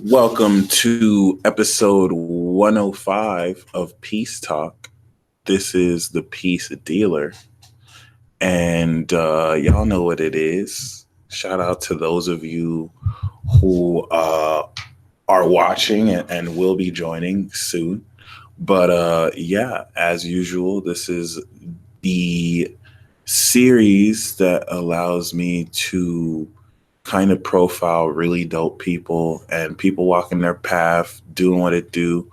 Welcome to episode 105 of Peace Talk. This is the Peace Dealer, and y'all know what it is. Shout out to those of you who are watching and will be joining soon. But yeah, as usual, this is the series that allows me to kind of profile really dope people and people walking their path, doing what it do.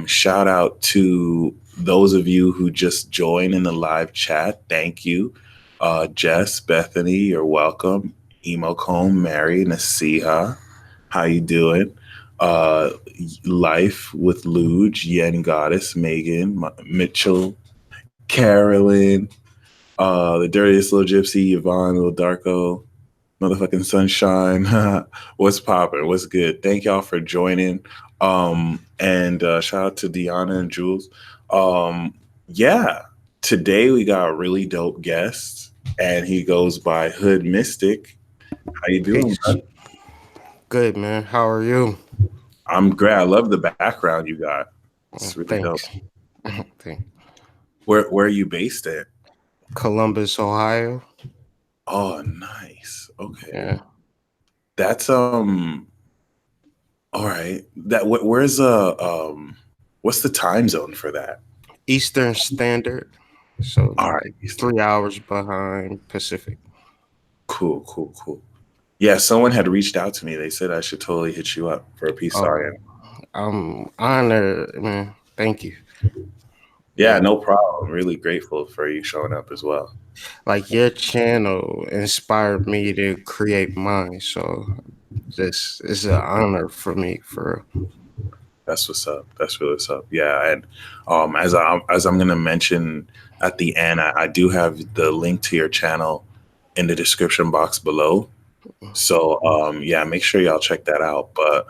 Shout out to those of you who just joined in the live chat. Thank you. Jess, Bethany, you're welcome. Emo Comb, Mary, Nasiha, how you doing? Uh, Life with Luge, Yen Goddess, Megan, Mitchell, Carolyn, the dirtiest little gypsy, Yvonne, little Darko, motherfucking sunshine. What's poppin'? What's good? Thank y'all for joining. And shout out to Deanna and Jules. Yeah, today we got a really dope guest, and he goes by Hood Mystic. How you doing, Peace. bud? Good, man. How are you? I'm great. I love the background you got. It's really dope. Thanks. Thank- Where are you based at? Columbus, Ohio. Oh, nice. Okay, Yeah. that's all right. Where's what's the time zone for that? Eastern Standard. So All right, like Eastern. 3 hours behind Pacific. Cool, cool, cool. Yeah, someone had reached out to me. They said I should totally hit you up for a peace Oh, talk. I'm honored, man. Thank you. Yeah, Yeah. no problem. Really grateful for you showing up as well. Like your channel inspired me to create mine. So this is an honor for me for That's what's up. That's really what's up. Yeah, and as I'm gonna mention at the end, I do have the link to your channel in the description box below. So yeah, make sure y'all check that out. But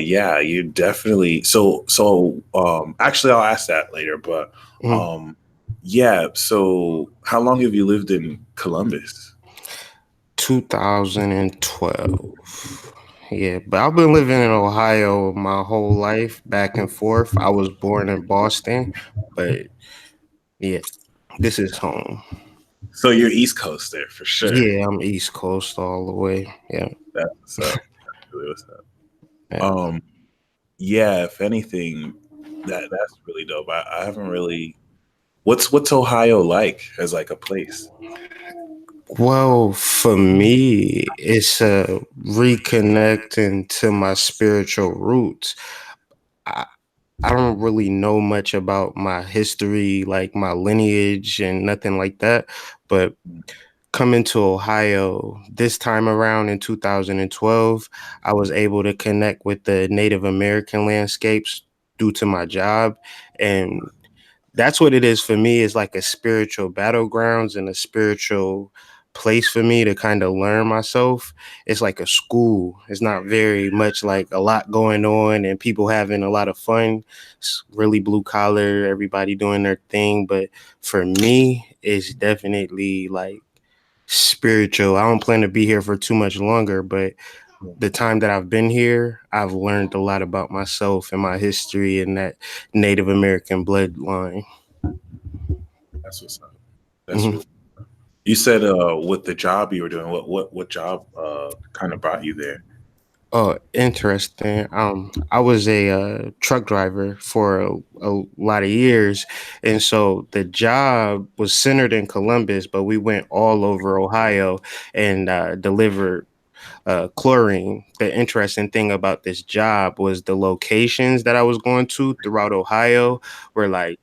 yeah, you definitely actually I'll ask that later, but Mhm. um yeah, so how long have you lived in Columbus? 2012. Yeah, but I've been living in Ohio my whole life, back and forth. I was born in Boston, but yeah, this is home. So you're East Coast there for sure. Yeah, I'm East Coast all the way. Yeah, That's what's up. That's really what's up. yeah. Um yeah, if anything, that's really dope. I haven't really what's Ohio like as like a place? Well, for me, it's reconnecting to my spiritual roots. I, I don't really know much about my history, like my lineage and nothing like that, but coming to Ohio this time around in 2012, I was able to connect with the Native American landscapes due to my job. And that's what it is for me, is like a spiritual battlegrounds and a spiritual place for me to kind of learn myself. It's like a school. It's not very much like a lot going on and people having a lot of fun. It's really blue collar, everybody doing their thing. But for me, it's definitely like spiritual. I don't plan to be here for too much longer, but the time that I've been here, I've learned a lot about myself and my history and that Native American bloodline. That's what's up. That's Mhm. really You said with the job you were doing, what job kind of brought you there? Oh, interesting. I was a truck driver for a lot of years, and so the job was centered in Columbus, but we went all over Ohio and delivered chlorine. The interesting thing about this job was the locations that I was going to throughout Ohio were like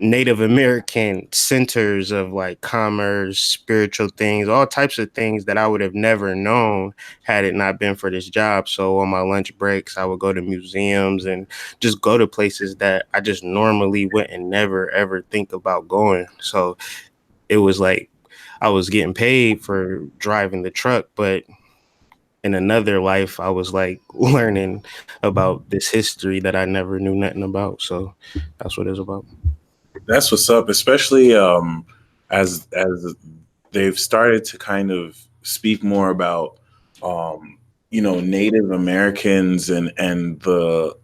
Native American centers of like commerce, spiritual things, all types of things that I would have never known had it not been for this job. So on my lunch breaks, I would go to museums and just go to places that I just normally wouldn't never ever think about going. So it was like I was getting paid for driving the truck, but in another life, I was like learning about this history that I never knew nothing about. So that's what it's about. That's what's up, especially as they've started to kind of speak more about Native Americans and the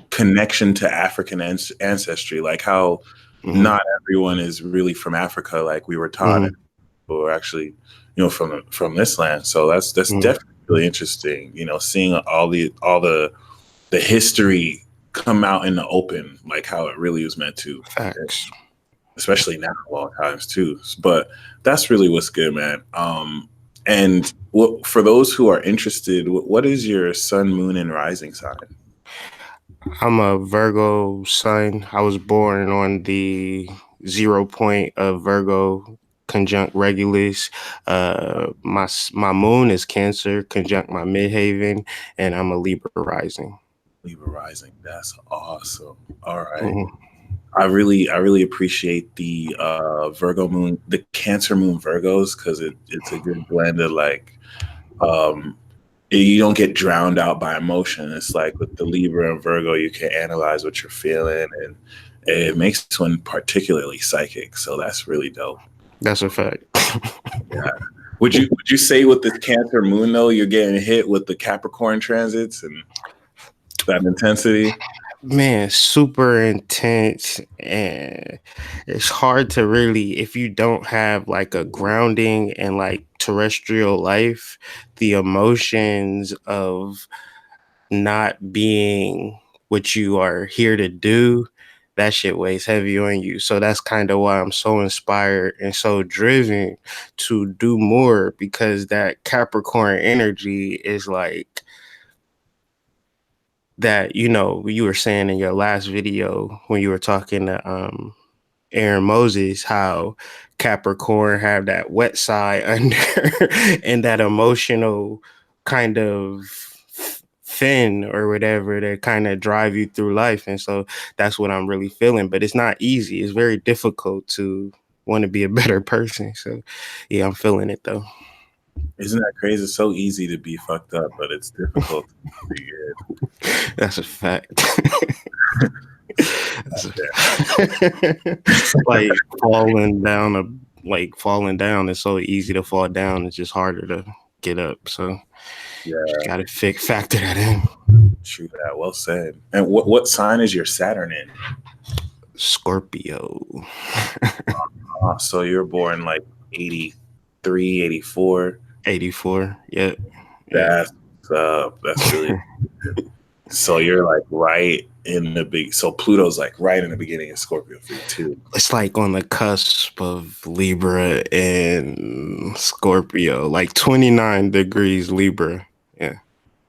connection to African ancestry, like how Mm-hmm. not everyone is really from Africa, like we were taught, Mm-hmm. or actually, from this land. So that's Mm-hmm. definitely really interesting. Seeing all the history come out in the open, like how it really was meant to, Facts. especially now, a lot of times too. But that's really what's good, man. And for those who are interested, what is your sun, moon, and rising sign? I'm a Virgo sun. I was born on the 0 point of Virgo conjunct Regulus. My moon is Cancer conjunct my midhaven, and I'm a Libra rising. Libra rising. That's awesome. All right. Mm-hmm. I really appreciate the Virgo moon, the Cancer moon Virgos, because it's a good blend of like um you don't get drowned out by emotion. It's like with the Libra and Virgo, you can analyze what you're feeling, and it makes one particularly psychic. So that's really dope. That's a fact. Yeah. Would you say with the Cancer moon though, you're getting hit with the Capricorn transits and that intensity? Man, super intense, and it's hard to really, if you don't have like a grounding and like terrestrial life, the emotions of not being what you are here to do, that shit weighs heavy on you. So that's kind of why I'm so inspired and so driven to do more, because that Capricorn energy is like that, you were saying in your last video when you were talking to Aaron Moses, how Capricorn have that wet side under and that emotional kind of fin or whatever to kind of drive you through life. And so that's what I'm really feeling. But it's not easy. It's very difficult to want to be a better person. So yeah, I'm feeling it though. Isn't that crazy? It's so easy to be fucked up, but it's difficult to be good. That's a fact. That's a Yeah. like falling down is so easy to fall down. It's just harder to get up. So just Yeah, gotta factor that in. true that. Well said. And what sign is your Saturn in? Scorpio. So you're born like 83, 84. 84. Yep. Yeah. That's that's really so you're like right in the big. So Pluto's like right in the beginning of Scorpio for you too. It's like on the cusp of Libra and Scorpio, like 29 degrees Libra. Yeah.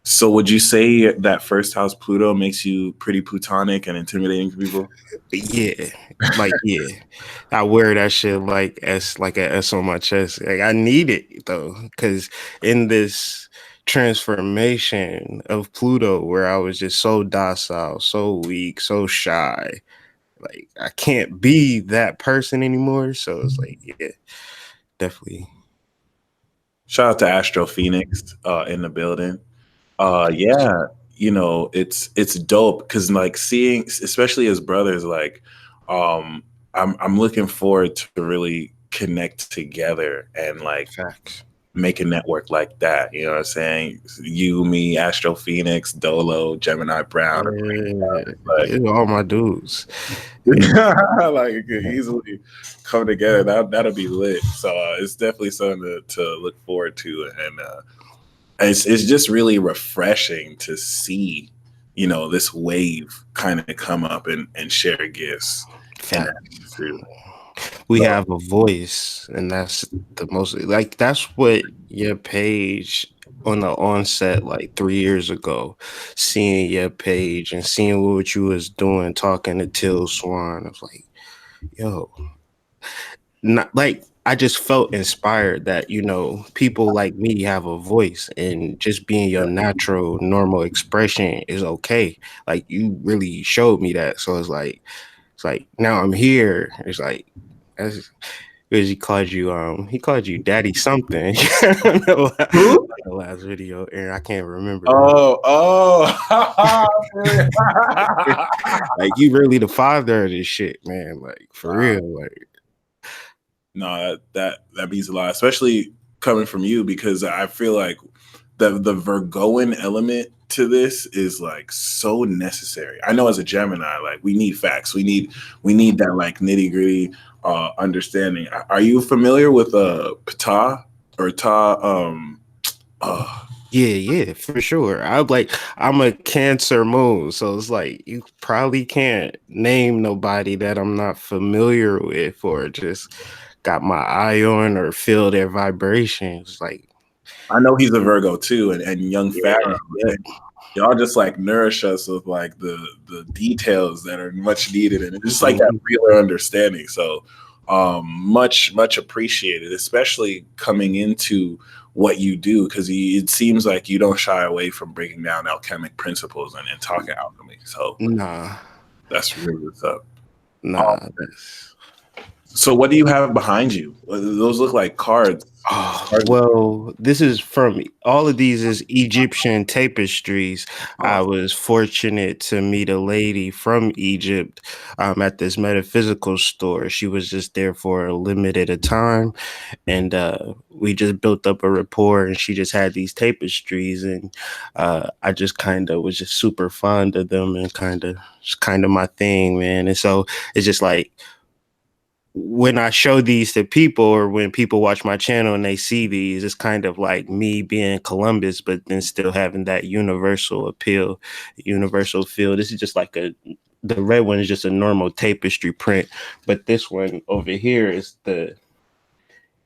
So would you say that first house Pluto makes you pretty plutonic and intimidating to people? Yeah. Like, yeah. I wear that shit like an S on my chest. Like I need it though, because in this transformation of Pluto where I was just so docile, so weak, so shy. Like I can't be that person anymore. So it's like, yeah, definitely. Shout out to Astro Phoenix in the building. Yeah, it's dope because like seeing, especially as brothers, like I'm looking forward to really connect together and like Facts. make a network like that. You know what I'm saying? You, me, Astro Phoenix, Dolo, Gemini Brown, Yeah, like these are all my dudes. like it could easily come together. That'll be lit. So it's definitely something to look forward to, and it's just really refreshing to see, this wave kind of come up and share gifts and Fact. that too. We So, have a voice, and that's the most like that's what your page on the onset like 3 years ago, seeing your page and seeing what you was doing, talking to Till Swan. I was like, yo, not like I just felt inspired that people like me have a voice, and just being your natural normal expression is okay. Like you really showed me that. So it's like now I'm here. It's like as because he called you daddy something. who? The last video, and I can't remember. Oh. Like you really the father of this shit, man. Like for real. Like No, that means a lot, especially coming from you, because I feel like the Virgoan element to this is like so necessary. I know as a Gemini, like we need facts. We need that like nitty gritty understanding. Are you familiar with Ptah or Ta? Yeah, for sure. I'm a Cancer moon, so it's like you probably can't name nobody that I'm not familiar with or just got my eye on or feel their vibrations. Like, I know he's a Virgo too, and young yeah, Pharaoh. yeah. Y'all just like nourish us with like the details that are much needed, and it's just like that Mhm. realer understanding. So much appreciated, especially coming into what you do, because it seems like you don't shy away from breaking down alchemic principles and talking alchemy. So Nah, that's really what's up. Um, nah. That's so what do you have behind you? Those look like cards. Oh, well, this is from all of these is Egyptian tapestries. I was fortunate to meet a lady from Egypt at this metaphysical store. She was just there for a limited time, and we just built up a rapport. And she just had these tapestries, and I just kind of was just super fond of them, and kind of my thing, man. And so it's just like when I show these to people or when people watch my channel and they see these, it's kind of like me being Columbus, but then still having that universal appeal, universal feel. This is just like the red one is just a normal tapestry print, but this one over here is the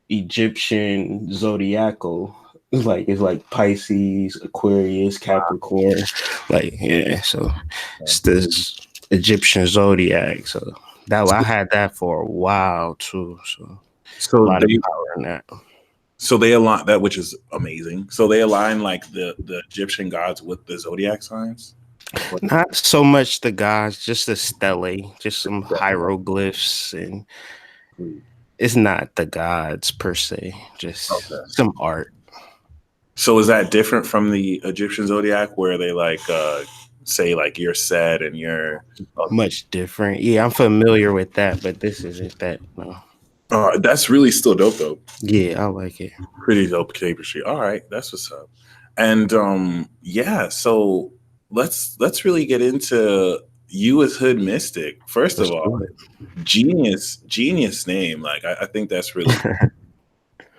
Egyptian zodiacal. It's like Pisces, Aquarius, Capricorn. Like, yeah, so it's this Egyptian zodiac. So that I had that for a while too. So a So lot of they power in that. so they align that, which is amazing. So they align like the Egyptian gods with the zodiac signs. Not so much the gods, just the stelae, just some hieroglyphs, and it's not the gods per se, just Okay. some art. So is that different from the Egyptian zodiac where they like say like you're sad and you're Much different. Yeah, I'm familiar with that, but this isn't that. No. that's really still dope though. Yeah, I like it. Pretty dope tapestry. All right, that's what's up. And yeah, so let's really get into you as Hood Mystic. First of Let's all, do it. genius name. Like I think that's really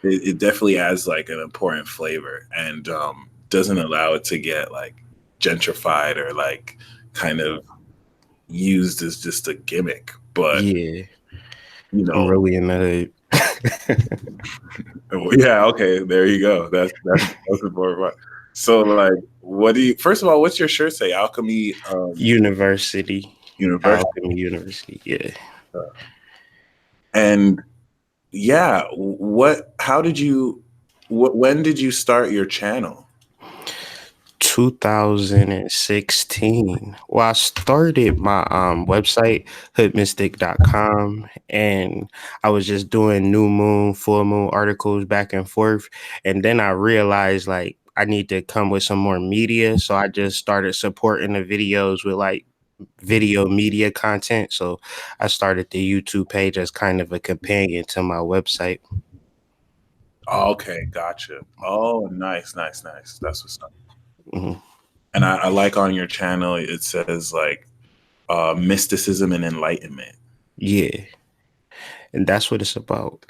it definitely adds like an important flavor and doesn't allow it to get like gentrified or like kind of used as just a gimmick. But Yeah, you I'm know, really in the yeah, okay, there you go. That's important. So like, what do you? First of all, what's your shirt say? Alchemy university, University. Alchemy University. Yeah. And yeah, what? How did you? When did you start your channel? 2016. Well, I started my website, hoodmystic.com, and I was just doing new moon, full moon articles back and forth. And then I realized like I need to come with some more media. So I just started supporting the videos with like video media content. So I started the YouTube page as kind of a companion to my website. Oh, okay, gotcha. Oh, nice. That's what's up. Mhm. And I like on your channel it says like mysticism and enlightenment. Yeah. And that's what it's about.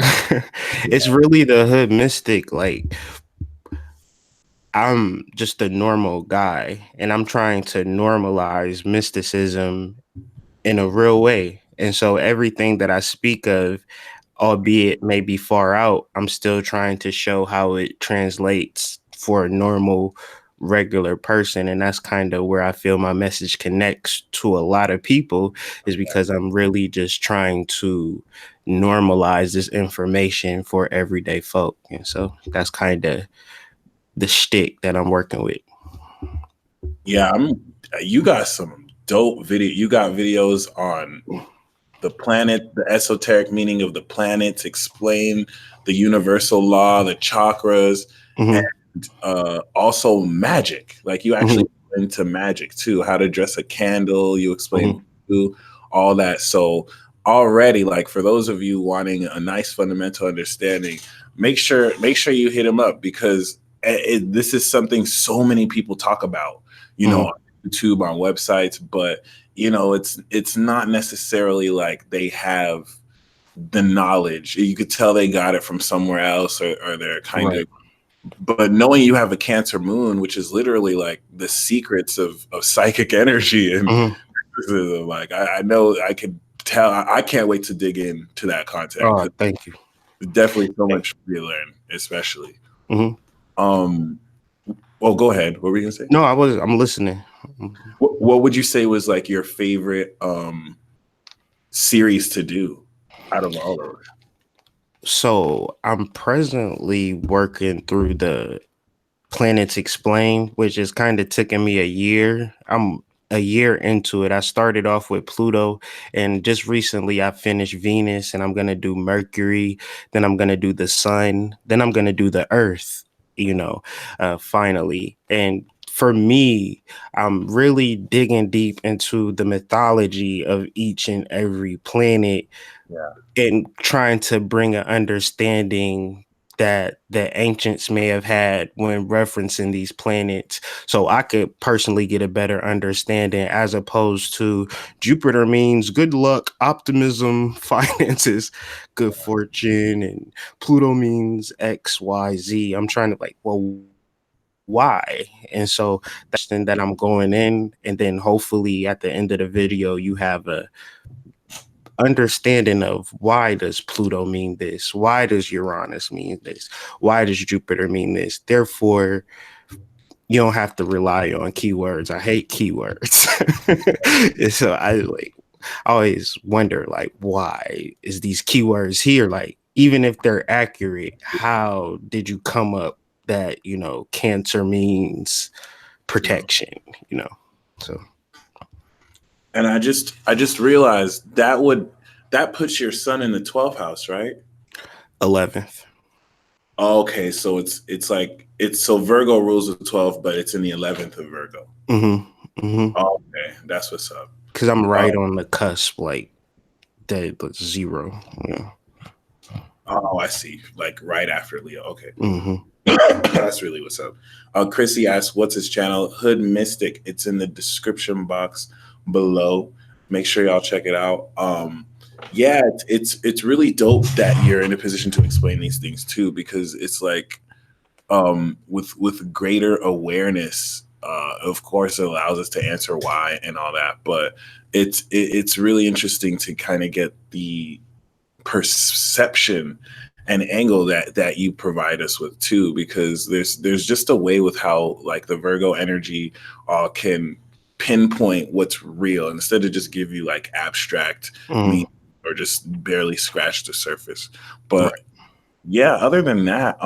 It's really the hood mystic. Like, I'm just a normal guy and I'm trying to normalize mysticism in a real way. And so everything that I speak of, albeit maybe far out, I'm still trying to show how it translates for a normal, regular person. And that's kind of where I feel my message connects to a lot of people, is because I'm really just trying to normalize this information for everyday folk. And so that's kind of the shtick that I'm working with. Yeah, you got some dope video. You got videos on the planet, the esoteric meaning of the planets, explain the universal law, the chakras, Mhm, and also magic. Like you mhm, actually into magic too, how to dress a candle. You explain mhm. all that. So already, like for those of you wanting a nice fundamental understanding, make sure you hit him up because this is something so many people talk about, on YouTube, on websites, but it's not necessarily like they have the knowledge. You could tell they got it from somewhere else, or they're kind of. But knowing you have a Cancer moon, which is literally like the secrets of psychic energy, and like I know I can tell. I can't wait to dig into that content. Oh, thank you. Definitely so much to learn, especially. Well, go ahead. What were you gonna say? No, I'm listening. What would you say was like your favorite series to do out of all of them? So I'm presently working through the Planets Explained, which is kind of taking me a year. I'm a year into it. I started off with Pluto, and just recently I finished Venus, and I'm going to do Mercury, then I'm going to do the Sun, then I'm going to do the Earth, finally. And for me, I'm really digging deep into the mythology of each and every planet, and trying to bring an understanding that the ancients may have had when referencing these planets, so I could personally get a better understanding, as opposed to Jupiter means good luck, optimism, finances, good fortune, and Pluto means XYZ. I'm trying to well, why? And so that's the thing that I'm going in, and then hopefully at the end of the video you have a understanding of why does Pluto mean this? Why does Uranus mean this? Why does Jupiter mean this? Therefore, you don't have to rely on keywords. I hate keywords. And so I always wonder, why is these keywords here? Even if they're accurate, how did you come up that, Cancer means protection, so. And I just realized that puts your sun in the 12th house, right? 11th. Okay, so so Virgo rules the 12th, but it's in the 11th of Virgo. Okay, that's what's up. Because I'm right on the cusp, the 0. Yeah. Oh, I see. Like right after Leo. Okay. That's really what's up. Chrissy asks, what's his channel? Hood Mystic. It's in the description box below. Make sure y'all check it out. Yeah, it's really dope that you're in a position to explain these things too, because it's like with greater awareness, of course it allows us to answer why and all that, but it's really interesting to kind of get the perception and angle that you provide us with too, because there's just a way with how like the Virgo energy can pinpoint what's real instead of just give you like abstract meaning or just barely scratch the surface. But yeah, other than that,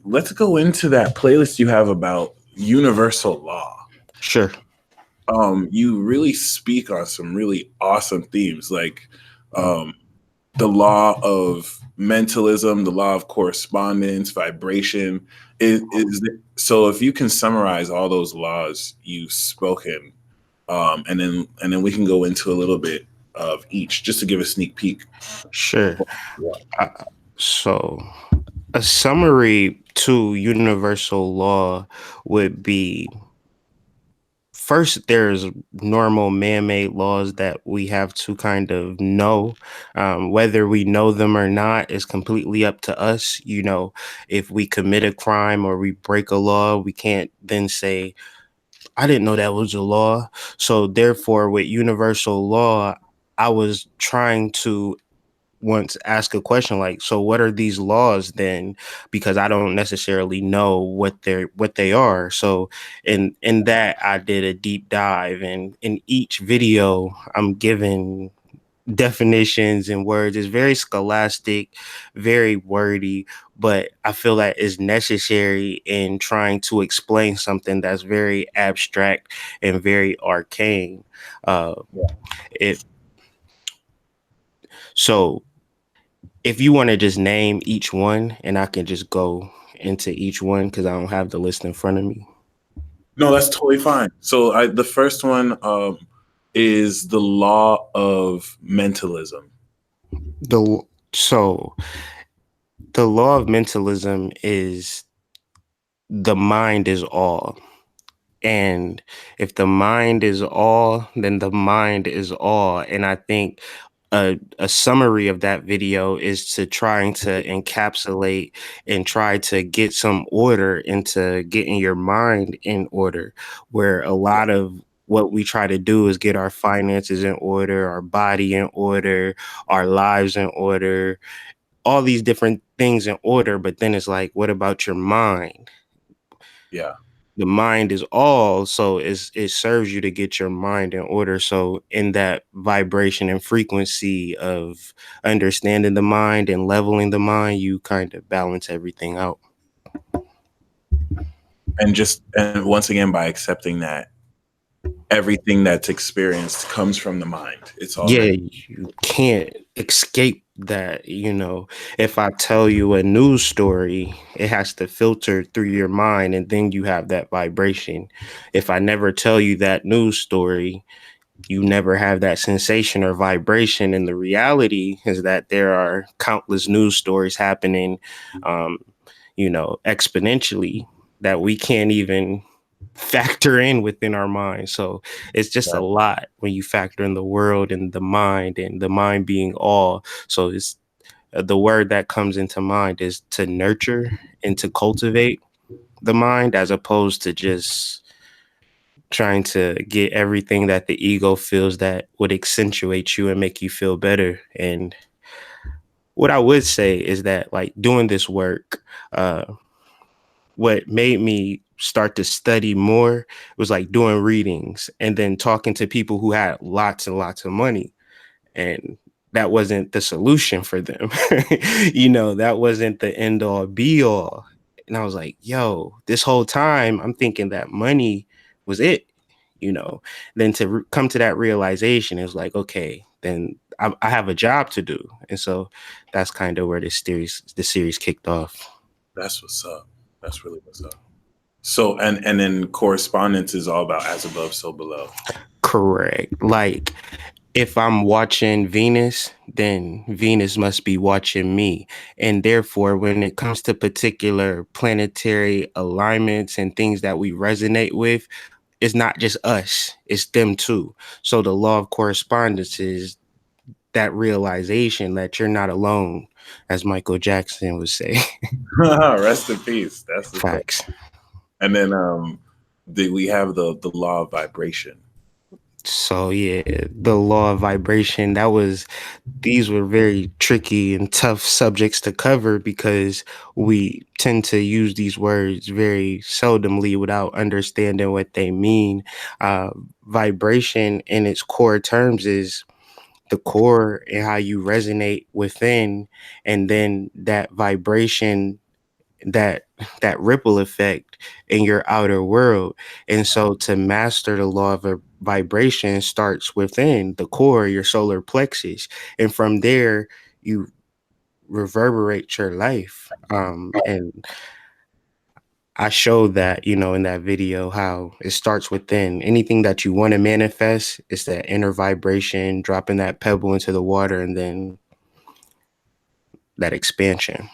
let's go into that playlist you have about universal law. Sure. You really speak on some really awesome themes, like the law of mentalism, the law of correspondence, vibration. So if you can summarize all those laws you've spoken, and then we can go into a little bit of each just to give a sneak peek. Sure. So a summary to universal law would be, first, there's normal man-made laws that we have to kind of know. Whether we know them or not is completely up to us. If we commit a crime or we break a law, we can't then say, I didn't know that was a law. So therefore, with universal law, I was trying to once ask a question like, so what are these laws then? Because I don't necessarily know what they are. So in that, I did a deep dive, and in each video I'm giving definitions and words. It's very scholastic, very wordy, but I feel that is necessary in trying to explain something that's very abstract and very arcane. So if you want to just name each one, and I can just go into each one because I don't have the list in front of me. No, that's totally fine. So the first one is the law of mentalism. The law of mentalism is the mind is all. And if the mind is all, then the mind is all. And I think a summary of that video is to trying to encapsulate and try to get some order into getting your mind in order, where a lot of what we try to do is get our finances in order, our body in order, our lives in order, all these different things in order. But then it's like, what about your mind? Yeah. The mind is all, so it serves you to get your mind in order. So in that vibration and frequency of understanding the mind and leveling the mind, you kind of balance everything out. And once again, by accepting that everything that's experienced comes from the mind. It's Yeah, already you can't escape that. If I tell you a news story, it has to filter through your mind, and then you have that vibration. If I never tell you that news story, you never have that sensation or vibration. And the reality is that there are countless news stories happening, um, exponentially, that we can't even factor in within our mind. So it's just a lot when you factor in the world and the mind being all. So it's the word that comes into mind is to nurture and to cultivate the mind, as opposed to just trying to get everything that the ego feels that would accentuate you and make you feel better. And what I would say is that, like, doing this work, uh, what made me start to study more was like doing readings and then talking to people who had lots and lots of money. And that wasn't the solution for them. That wasn't the end all be all. And I was like, yo, this whole time I'm thinking that money was it, you know. Then to come to that realization is like, okay, then I have a job to do. And so that's kind of where the series kicked off. that's what's up. That's really what's up. So and then correspondence is all about as above, so below. Correct. Like, if I'm watching Venus, then Venus must be watching me. And therefore, when it comes to particular planetary alignments and things that we resonate with, it's not just us, it's them too. So the law of correspondence is that realization that you're not alone, as Michael Jackson would say. Rest in peace. That's the thing. Facts. And then we have the law of vibration. So yeah, the law of vibration, these were very tricky and tough subjects to cover because we tend to use these words very seldomly without understanding what they mean. Uh, Vibration in its core terms is the core and how you resonate within, and then that vibration, that that ripple effect in your outer world. And so to master the law of a vibration starts within the core, your solar plexus, and from there you reverberate your life. And I showed that, in that video, how it starts within. Anything that you want to manifest is that inner vibration, dropping that pebble into the water, and then that expansion.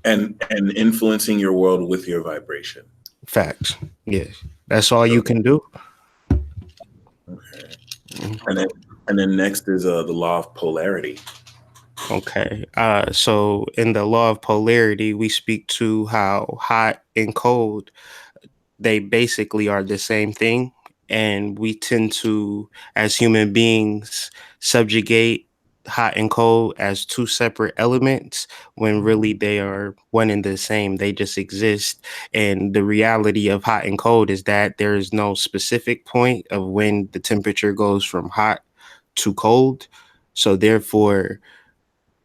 And influencing your world with your vibration. Facts. Yes. That's all you can do. Okay. Mhm. And then next is the law of polarity. Okay. So in the law of polarity, we speak to how hot and cold, they basically are the same thing. And we tend to, as human beings, subjugate hot and cold as two separate elements when really they are one and the same. They just exist. And the reality of hot and cold is that there is no specific point of when the temperature goes from hot to cold. So therefore,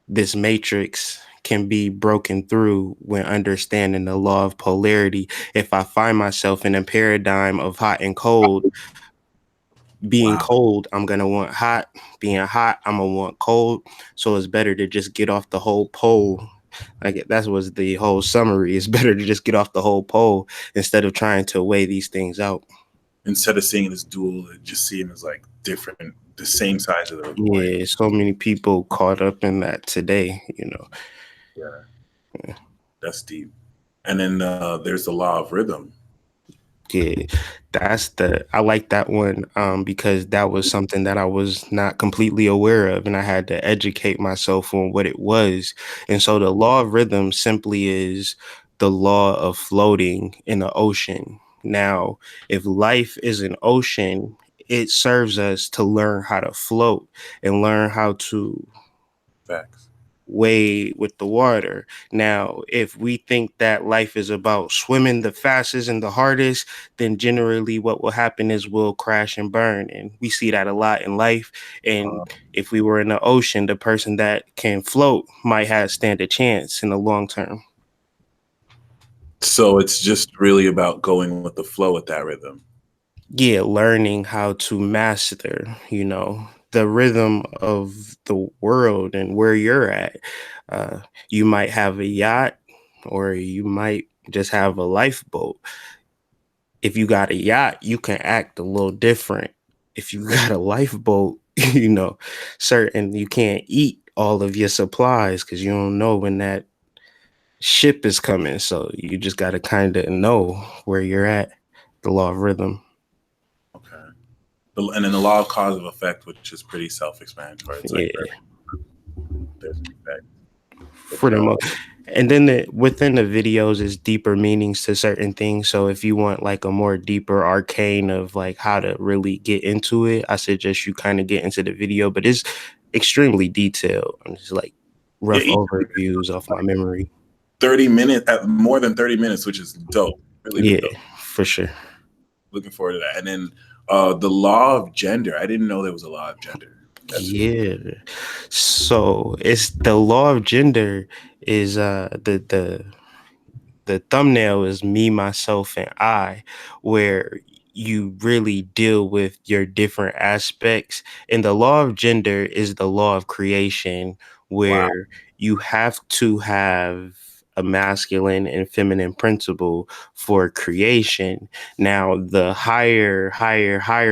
this matrix can be broken through when understanding the law of polarity. If I find myself in a paradigm of hot and cold, being Wow. cold, I'm going to want hot. Being hot, I'm going to want cold. So it's better to just get off the whole pole. Like, that was the whole summary. It's better to just get off the whole pole instead of trying to weigh these things out. Instead of seeing it as dual, just see them as like different, the same size of the coin. Yeah, so many people caught up in that today. Yeah. That's deep. And then there's the law of rhythm. Yeah, I like that one because that was something that I was not completely aware of, and I had to educate myself on what it was. And so the law of rhythm simply is the law of floating in the ocean. Now, if life is an ocean, it serves us to learn how to float and learn how to Facts. way with the water. Now, if we think that life is about swimming the fastest and the hardest, then generally what will happen is we'll crash and burn. And we see that a lot in life. Uh, And if we were in the ocean, the person that can float might have stand a chance in the long term. so it's just really about going with the flow with that rhythm. Yeah, learning how to master, the rhythm of the world and where you're at. Uh, you might have a yacht or you might just have a lifeboat. If you got a yacht, you can act a little different. If you got a lifeboat, certain you can't eat all of your supplies because you don't know when that ship is coming. So you just got to kind of know where you're at, the law of rhythm. Okay. And then the law of cause and effect, which is pretty self-explanatory. It's like Yeah. there's an effect. For the most. And then within the videos is deeper meanings to certain things. So if you want like a more deeper arcane of like how to really get into it, I suggest you kind of get into the video, but it's extremely detailed. I'm just like rough overviews off my memory. 30 minutes, more than 30 minutes, which is dope. Really Yeah, dope. for sure. Looking forward to that. And then the law of gender. I didn't know there was a law of gender. Yeah. So it's the law of gender is the thumbnail is me, myself, and I, where you really deal with your different aspects. And the law of gender is the law of creation, Wow. where you have to have a masculine and feminine principle for creation. Now, the higher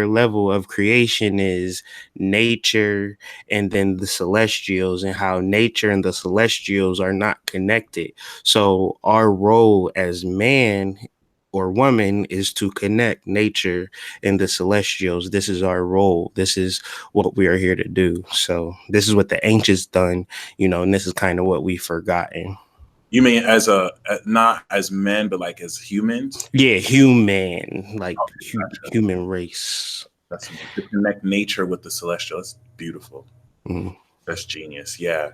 level of creation is nature and then the celestials, and how nature and the celestials are not connected. So our role as man or woman is to connect nature and the celestials. This is our role. This is what we are here to do. So this is what the ancients done, and this is kind of what we've forgotten. You mean as not as men, but like as humans? Yeah, human, like Gotcha. human race. That's to connect nature with the celestial. That's beautiful. Mhm. That's genius. Yeah.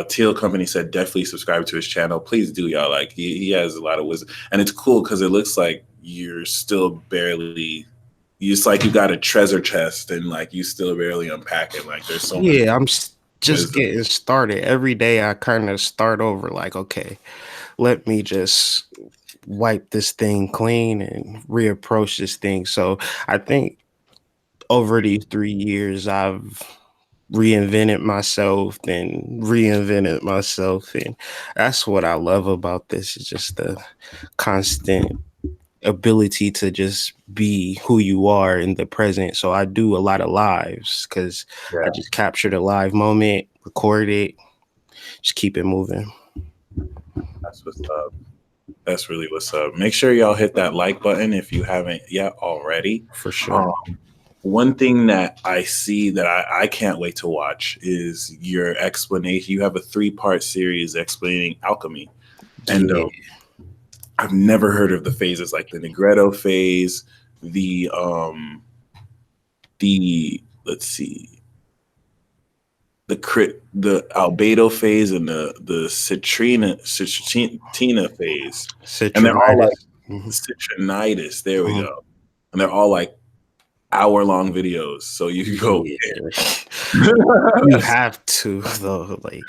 Teal Company said definitely subscribe to his channel. Please do, y'all. Like he has a lot of wisdom, and it's cool because it looks like you're still barely. It's like you got a treasure chest, and like you still barely unpack it. Like there's so much. Yeah, I'm just wisdom. getting started. Every day I kind of start over like, okay, let me just wipe this thing clean and reapproach this thing. So I think over these 3 years, I've reinvented myself and reinvented myself. And that's what I love about this, is just the constant ability to just be who you are in the present. So I do a lot of lives because I just capture the live moment, record it, just keep it moving. That's what's up. That's really what's up. Make sure y'all hit that like button if you haven't yet already. For sure. One thing that I see that I can't wait to watch is your explanation. You have a 3-part series explaining alchemy. And Yeah. I've never heard of the phases, like the Negretto phase, the let's see, the Albedo phase, and the Citrina phase, and they're all like Citrinitis. There we go, and they're all like hour-long videos, so you can go. You have to though, like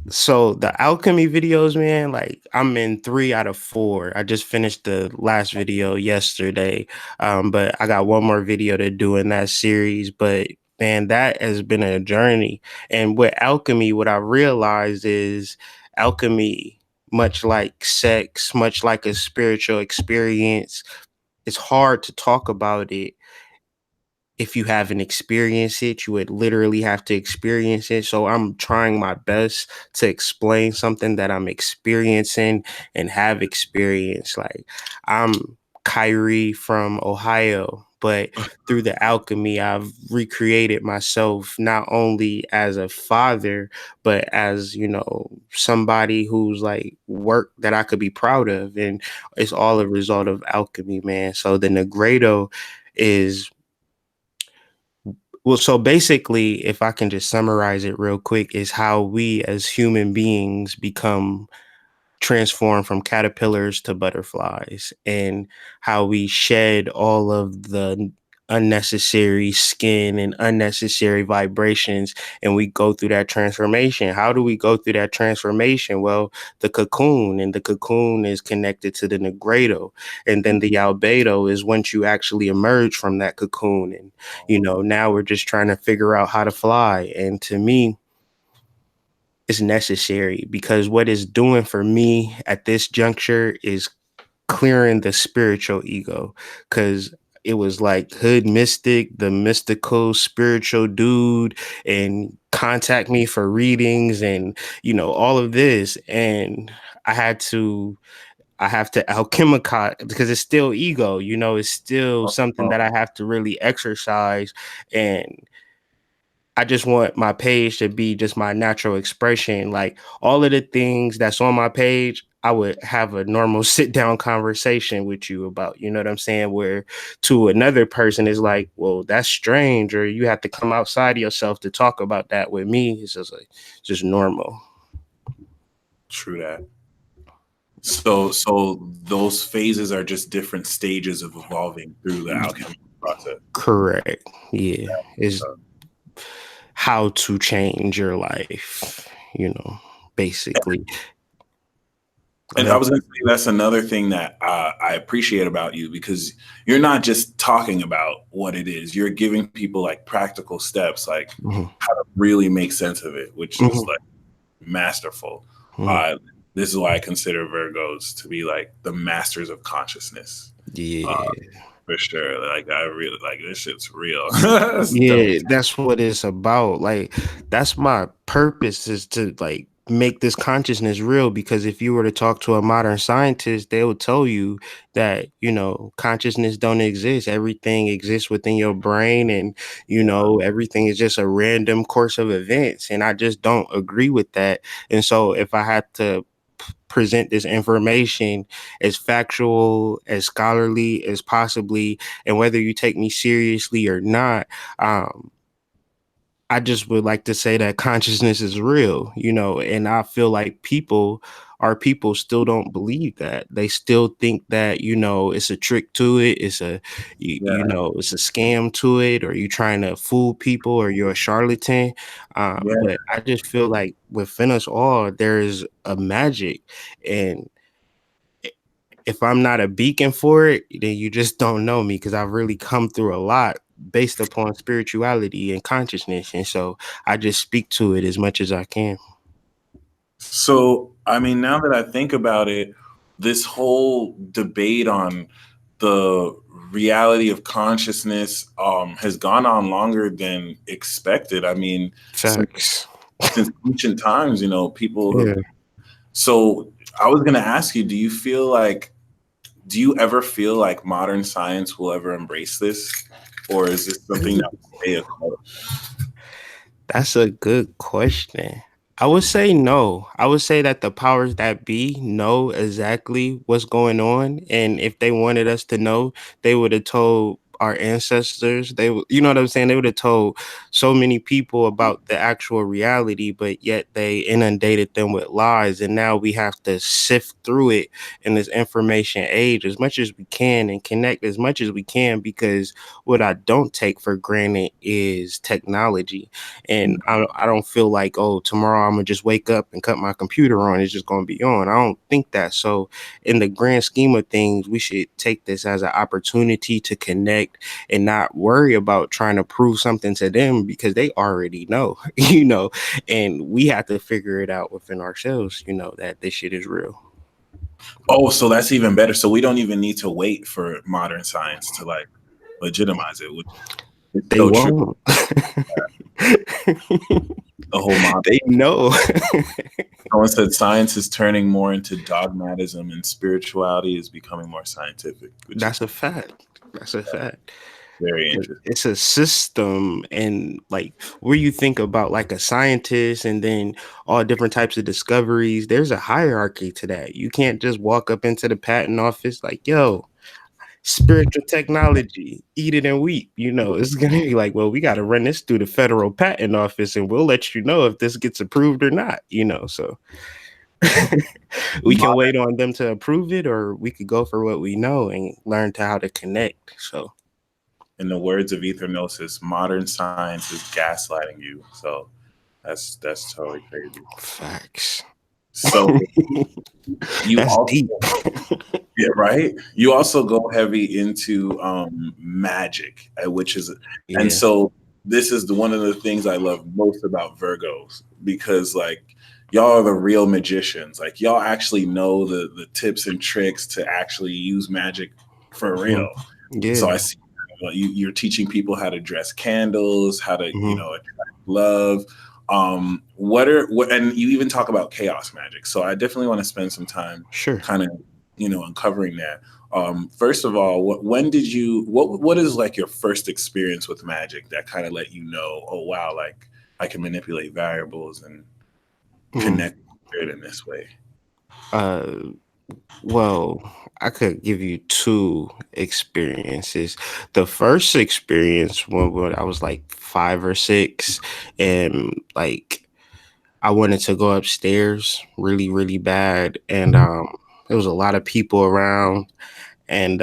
so the alchemy videos, man, like I'm in 3 out of 4. I just finished the last video yesterday, but I got one more video to do in that series. But man, that has been a journey. And with alchemy, what I realized is alchemy, much like sex, much like a spiritual experience, it's hard to talk about it if you haven't experienced it, you would literally have to experience it. So I'm trying my best to explain something that I'm experiencing and have experienced. Like, I'm Kyrie from Ohio, but through the alchemy, I've recreated myself not only as a father, but as, somebody who's like work that I could be proud of. And it's all a result of alchemy, man. So the Negredo is, well, so basically, if I can just summarize it real quick, is how we as human beings become transform from caterpillars to butterflies, and how we shed all of the unnecessary skin and unnecessary vibrations, and we go through that transformation. How do we go through that transformation? Well, the cocoon, and the cocoon is connected to the negredo, and then the albedo is once you actually emerge from that cocoon. And now we're just trying to figure out how to fly. And to me, is necessary, because what it's doing for me at this juncture is clearing the spiritual ego. Because it was like Hood Mystic, the mystical spiritual dude, and contact me for readings and all of this. And I had to I have to alchemize, because it's still ego, it's still something that I have to really exercise. And I just want my page to be just my natural expression. Like, all of the things that's on my page, I would have a normal sit down conversation with you about, you know what I'm saying? Where to another person is like, well, that's strange, or you have to come outside of yourself to talk about that. With me, it's just like, just normal. True that. So those phases are just different stages of evolving through the alchemy process. Correct. Yeah. It's how to change your life, basically. And I was going to say that's another thing that I appreciate about you, because you're not just talking about what it is. You're giving people like practical steps, like how to really make sense of it, which is like masterful. This is why I consider Virgos to be like the masters of consciousness. Yeah. For sure. Like, I really like this shit's real. Yeah, that's what it's about. Like, that's my purpose, is to like make this consciousness real. Because if you were to talk to a modern scientist, they will tell you that, consciousness don't exist. Everything exists within your brain, and everything is just a random course of events. And I just don't agree with that. And so if I had to present this information as factual, as scholarly as possibly, and whether you take me seriously or not, I just would like to say that consciousness is real, and I feel like our people still don't believe that. They still think that, it's a trick to it. It's it's a scam to it, or you trying to fool people, or you're a charlatan. But I just feel like within us all, there is a magic. And if I'm not a beacon for it, then you just don't know me, because I've really come through a lot based upon spirituality and consciousness. And so I just speak to it as much as I can. So, I mean, now that I think about it, this whole debate on the reality of consciousness has gone on longer than expected. I mean, Facts. Since ancient times, people. So I was going to ask you, do you ever feel like modern science will ever embrace this? Or is this something that will stay a cult? That's a good question. I would say no. I would say that the powers that be know exactly what's going on. And if they wanted us to know, they would have told our ancestors. You know what I'm saying? They would have told so many people about the actual reality, but yet they inundated them with lies. And now we have to sift through it in this information age as much as we can, and connect as much as we can, because what I don't take for granted is technology. And I don't feel like, oh, tomorrow I'm gonna just wake up and cut my computer on, it's just gonna be on. I don't think that. So in the grand scheme of things, we should take this as an opportunity to connect and not worry about trying to prove something to them, because they already know, and we have to figure it out within ourselves, that this shit is real. Oh, so that's even better. So we don't even need to wait for modern science to like legitimize it. It's They so true. won't. The whole mob. They know. Someone said science is turning more into dogmatism and spirituality is becoming more scientific, which That's is a fact. That's a fact. very But interesting. it's a system, and like where you think about like a scientist and then all different types of discoveries, there's a hierarchy to that. You can't just walk up into the patent office like, yo, spiritual technology, eat it and weep. It's gonna be like, well, we got to run this through the federal patent office and we'll let you know if this gets approved or not. So we can wait on them to approve it, or we could go for what we know and learn to how to connect. So In the words of Ethernosis, modern science is gaslighting you. So that's totally crazy. facts. So you That's also, deep. yeah, right. You also go heavy into magic, which is, and Yeah. so this is one of the things I love most about Virgos because like y'all are the real magicians. Like y'all actually know the tips and tricks to actually use magic for real. So Yeah. I see you're teaching people how to dress candles, how to Mhm. attract love. And you even talk about chaos magic. So I definitely want to spend some time Sure. kind of uncovering that. First of all, when did you what is like your first experience with magic that kind of let you know, oh wow, like I can manipulate variables and Mhm. connect with it in this way? Uh, well, I could give you two experiences. The first experience when I was like 5 or 6, and like I wanted to go upstairs really, really bad, and there was a lot of people around, and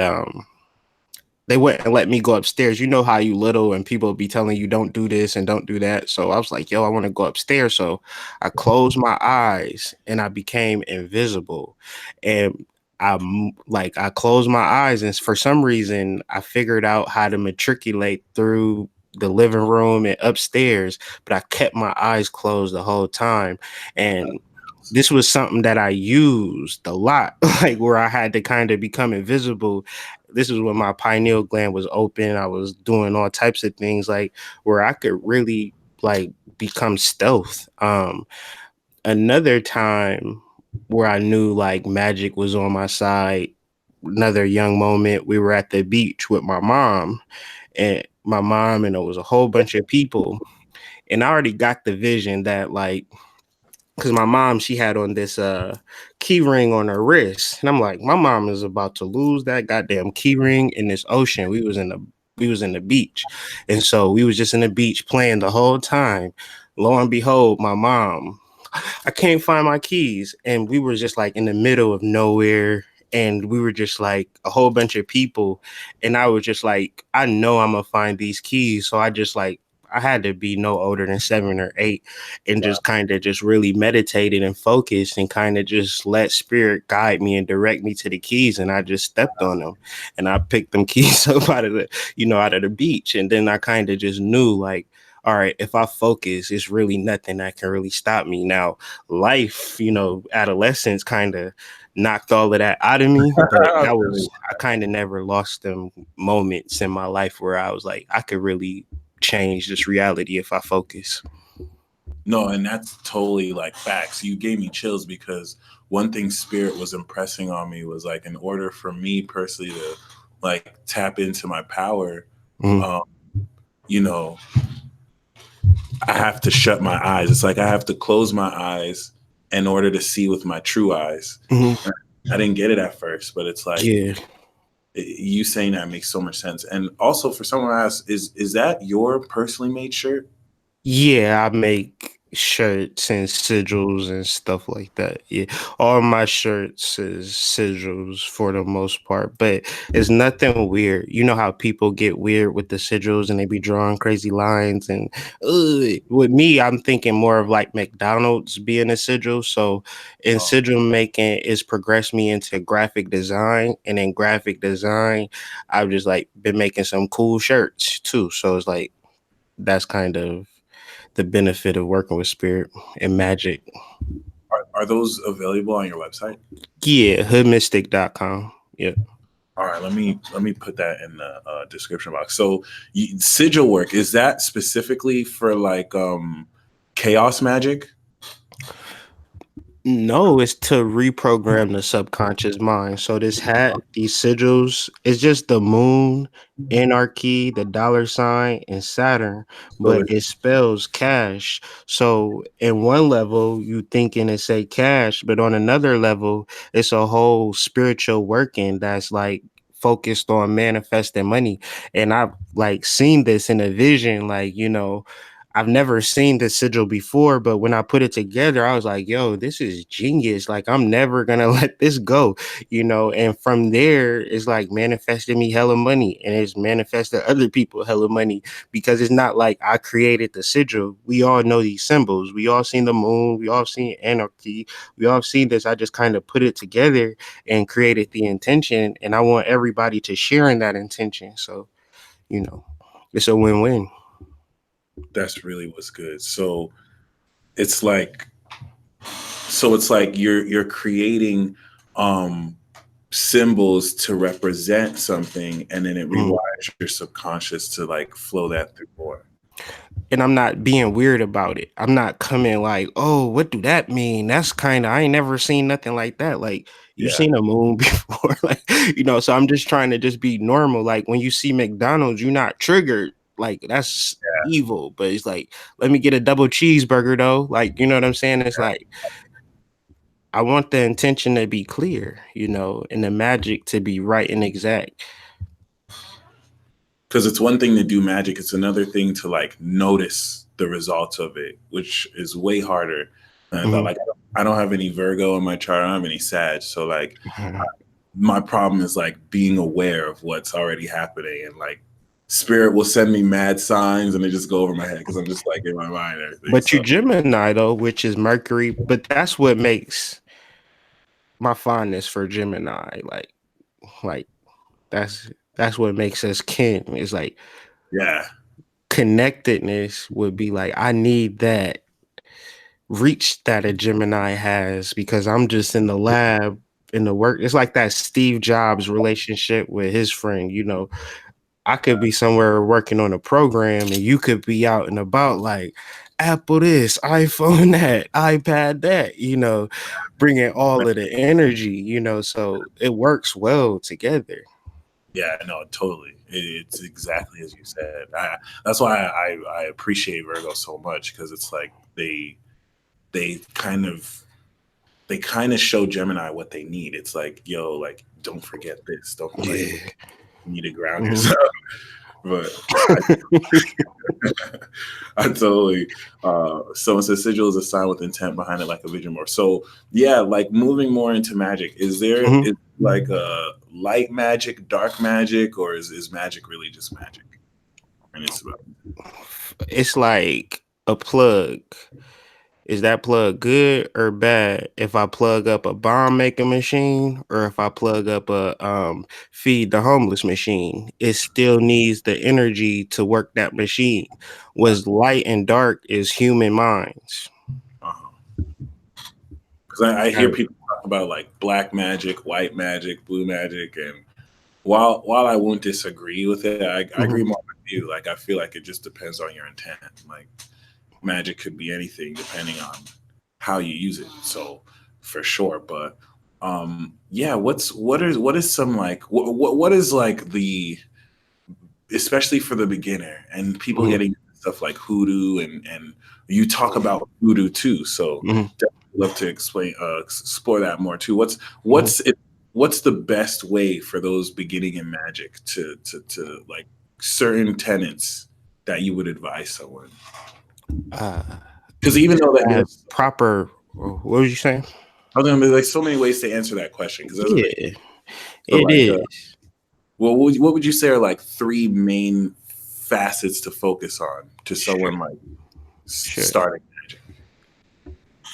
they wouldn't let me go upstairs. You know how you little and people be telling you don't do this and don't do that. So I was like, yo, I want to go upstairs. So I closed my eyes and I became invisible. And I closed my eyes, and for some reason I figured out how to matriculate through the living room and upstairs, but I kept my eyes closed the whole time. And this was something that I used a lot, like where I had to kind of become invisible. This is when my pineal gland was open. I was doing all types of things like where I could really like become stealth. Another time where I knew like magic was on my side, another young moment, we were at the beach with my mom and it was a whole bunch of people. And I already got the vision that like because my mom, she had on this key ring on her wrist, and I'm like, my mom is about to lose that goddamn key ring in this ocean. We was in the beach, and so we was just in the beach playing the whole time. Lo and behold, my mom, I can't find my keys, and we were just like in the middle of nowhere. And we were just like a whole bunch of people. And I was just like, I know I'm gonna find these keys. So I had to be no older than 7 or 8 and Wow. just kind of just really meditated and focused and kind of just let spirit guide me and direct me to the keys. And I just stepped on them and I picked them keys up out of the beach. And then I kind of just knew like, all right, if I focus, it's really nothing that can really stop me. Now, life, adolescence kind of knocked all of that out of me, but I kind of never lost them moments in my life where I was like, I could really change this reality if I focus. No, and that's totally like facts. You gave me chills because one thing Spirit was impressing on me was like, in order for me personally to like tap into my power, Mhm. um, you know, I have to shut my eyes. It's like I have to close my eyes in order to see with my true eyes. Mhm. I didn't get it at first, but it's like Yeah. you saying that makes so much sense. And also for someone else, is that your personally made shirt? Yeah, I make shirts and sigils and stuff like that. Yeah. All my shirts is sigils for the most part, but it's nothing weird. You know how people get weird with the sigils and they be drawing crazy lines and with me, I'm thinking more of like McDonald's being a sigil. So in Oh, sigil making, it's progressed me into graphic design, and in graphic design, I've just like been making some cool shirts too. So it's like that's kind of the benefit of working with spirit and magic. are those available on your website? Yeah, hoodmystic.com. Yeah. All right, let me put that in the description box. So, sigil work, is that specifically for like chaos magic? No, it's to reprogram the subconscious mind. So this hat, these sigils, it's just the moon, anarchy, the dollar sign, and Saturn, So but it spells cash. So in one level, you thinking it say cash, but on another level, it's a whole spiritual working that's like focused on manifesting money. And I've like seen this in a vision, like, I've never seen the sigil before, but when I put it together, I was like, yo, this is genius. Like, I'm never gonna let this go. And from there, it's like manifested me hella money and it's manifested other people hella money because it's not like I created the sigil. We all know these symbols. We all seen the moon, we all seen anarchy, we all seen this. I just kind of put it together and created the intention, and I want everybody to share in that intention. So, you know, it's a win-win. that's really what's good. It's like it's like you're creating um symbols to represent something, and then it Mhm. rewires your subconscious to like flow that through more. And I'm not being weird about it. I'm not coming like, oh, what do that mean? That's kind of, I ain't never seen nothing like that. Like, you Yeah, seen a moon before, so I'm just trying to just be normal. Like, when you see McDonald's, you're not triggered. Like, that's evil, but it's like, let me get a double cheeseburger though. Like, you know what I'm saying? It's like, I want the intention to be clear, and the magic to be right and exact. because it's one thing to do magic, it's another thing to like notice the results of it, which is way harder than I thought. Mhm. Like, I don't have any Virgo in my chart, I don't have any Sag, so like my problem is like being aware of what's already happening, and like spirit will send me mad signs and they just go over my head because I'm just like in my mind and everything. But you So Gemini though, which is Mercury, but that's what makes my fondness for Gemini. Like that's what makes us kin. It's like yeah, connectedness would be like I need that reach that a Gemini has because I'm just in the lab in the work. It's like that Steve Jobs relationship with his friend. I could be somewhere working on a program and you could be out and about like Apple this, iPhone that, iPad that, bringing all of the energy, so it works well together. yeah, no, totally. It's exactly as you said. That's why I appreciate Virgo so much, because it's like they kind of they kind of show Gemini what they need. It's like, yo, like, don't forget this. Don't like, Yeah. you need to ground Mhm. yourself. But I totally. Someone says sigil is a sign with intent behind it, like a vision more. So yeah, like moving more into magic. Mhm. Is like a light magic, dark magic, or is magic really just magic? And it's about It's like a plug. Is that plug good or bad if I plug up a bomb making machine or if I plug up a feed the homeless machine? It still needs the energy to work that machine. What's light and dark is human minds. because I hear people talk about like black magic, white magic, blue magic, and while I won't disagree with it, I agree Mhm. more with you. Like, I feel like it just depends on your intent. Like, magic could be anything depending on how you use it. So for sure, but yeah, what is some like what is like the, especially for the beginner and people Mhm. getting stuff like hoodoo, and you talk about hoodoo too. So Mhm. definitely love to explore that more too. Mhm. What's the best way for those beginning in magic to like certain tenets that you would advise someone? Uh, Because even though that have there's, proper. What was you saying? I was gonna be like so many ways to answer that question, because there's a big, Yeah, so it like is. well, what would you say are like three main facets to focus on to Sure, someone like sure. starting magic?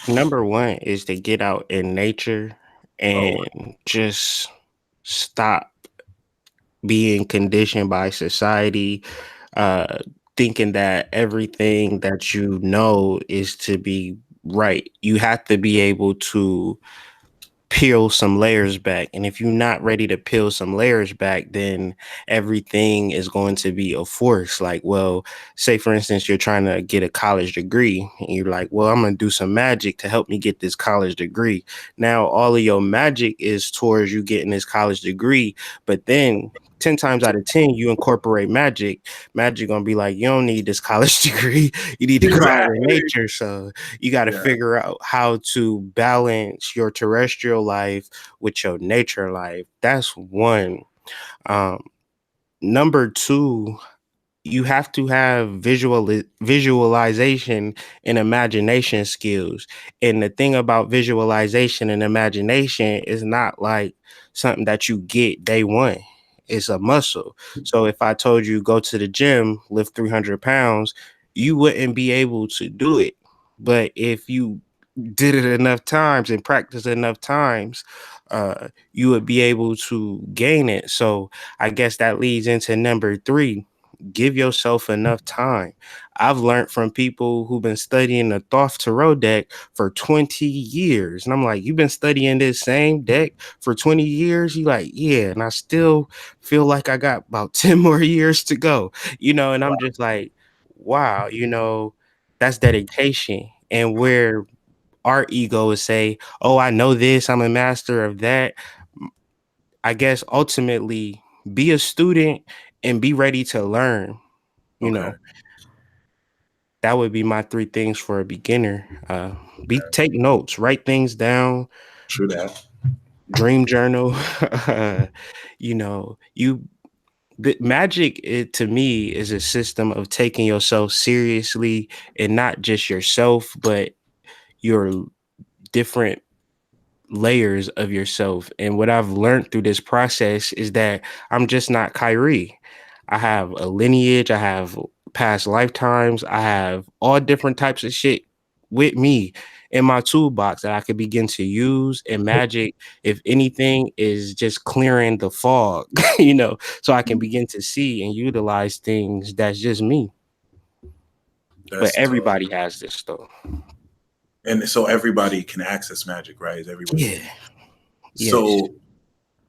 Number one is to get out in nature Oh, and just stop being conditioned by society, uh, thinking that everything that is to be right. You have to be able to peel some layers back. And if you're not ready to peel some layers back, then everything is going to be a force. Like, well, say for instance, you're trying to get a college degree and you're like, well, I'm going to do some magic to help me get this college degree. Now, all of your magic is towards you getting this college degree, but then 10 times out of 10, you incorporate magic gonna be like, you don't need this college degree. You need to go out in Exactly. nature. So you got to Yeah. figure out how to balance your terrestrial life with your nature life. That's one. Um, Number two, you have to have visualization and imagination skills. And the thing about visualization and imagination is not like something that you get day one. It's a muscle. So if I told you go to the gym, lift 300 pounds, you wouldn't be able to do it. But if you did it enough times and practice enough times, you would be able to gain it. So I guess that leads into number three. Give yourself enough time. I've learned from people who've been studying the Thoth Tarot deck for 20 years. And I'm like, you've been studying this same deck for 20 years? You like, yeah. And I still feel like I got about 10 more years to go, and I'm just like, wow, that's dedication. And where our ego is say, oh, I know this, I'm a master of that. I guess ultimately be a student and be ready to learn. You Okay. know, that would be my three things for a beginner. Take notes, write things down, True that. dream journal. You magic, it to me is a system of taking yourself seriously, and not just yourself, but your different layers of yourself. And what I've learned through this process is that I'm just not Kyrie. I have a lineage, I have past lifetimes, I have all different types of shit with me in my toolbox that I could begin to use. And magic, if anything, is just clearing the fog, so I can begin to see and utilize things that's just me. But That's everybody has this though. and so everybody can access magic, right? Everybody Yeah. can. Yes. So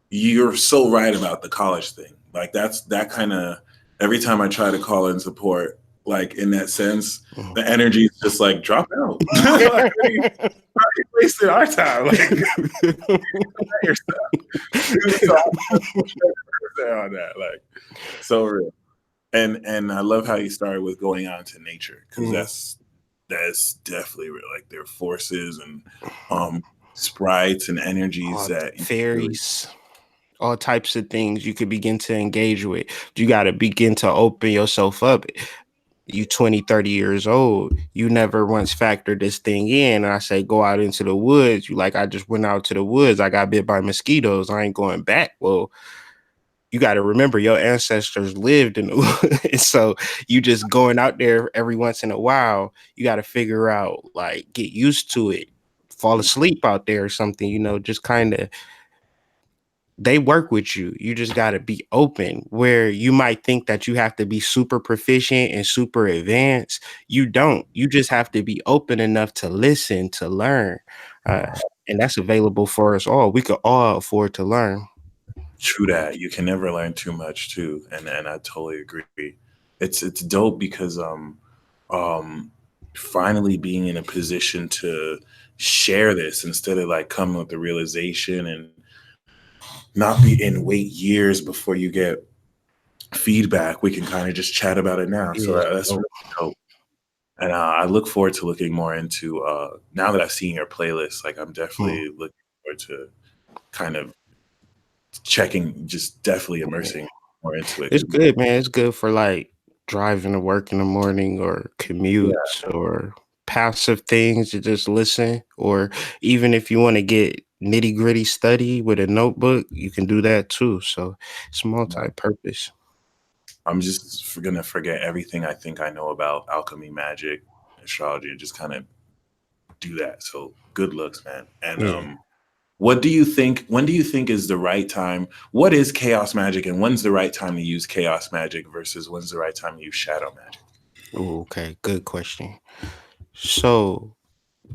you're so right about the college thing. Like that kind of every time I try to call in support, like in that sense, Mhm. the energy is just like drop out. Like, you wasted our time. Like yourself. So on that, like so real. And I love how you started with going out into nature because Mhm. that's definitely real. Like there are forces and sprites and energies that you really Fairies, all types of things you could begin to engage with. You got to begin to open yourself up. You 20, 30 years old, you never once factored this thing in. And I say, go out into the woods. You like, I just went out to the woods. I got bit by mosquitoes. I ain't going back. Well, you got to remember your ancestors lived in the woods. So you just going out there every once in a while, you got to figure out, like, get used to it, fall asleep out there or something, just kind of, they work with you. You just got to be open. Where you might think that you have to be super proficient and super advanced, you don't. You just have to be open enough to listen, to learn. And that's available for us all. We could all afford to learn. true that. You can never learn too much too. And I totally agree. It's dope because um finally being in a position to share this instead of like coming with the realization and not be and wait years before you get feedback. We can kind of just chat about it now. So Yes. that's really dope. And I look forward to looking more into now that I've seen your playlist. Like I'm definitely looking forward to kind of checking, just definitely immersing more into it. It's good, man. It's good for like driving to work in the morning or Yeah, commutes or passive things to just listen. Or even if you want to get nitty gritty study with a notebook, you can do that too. So it's multi purpose. I'm just gonna forget everything I think I know about alchemy, magic, astrology, and just kind of do that. So good looks, man. And Yeah. what do you think? When do you think is the right time? What is chaos magic, and when's the right time to use chaos magic versus when's the right time to use shadow magic? Ooh, okay. Good question. So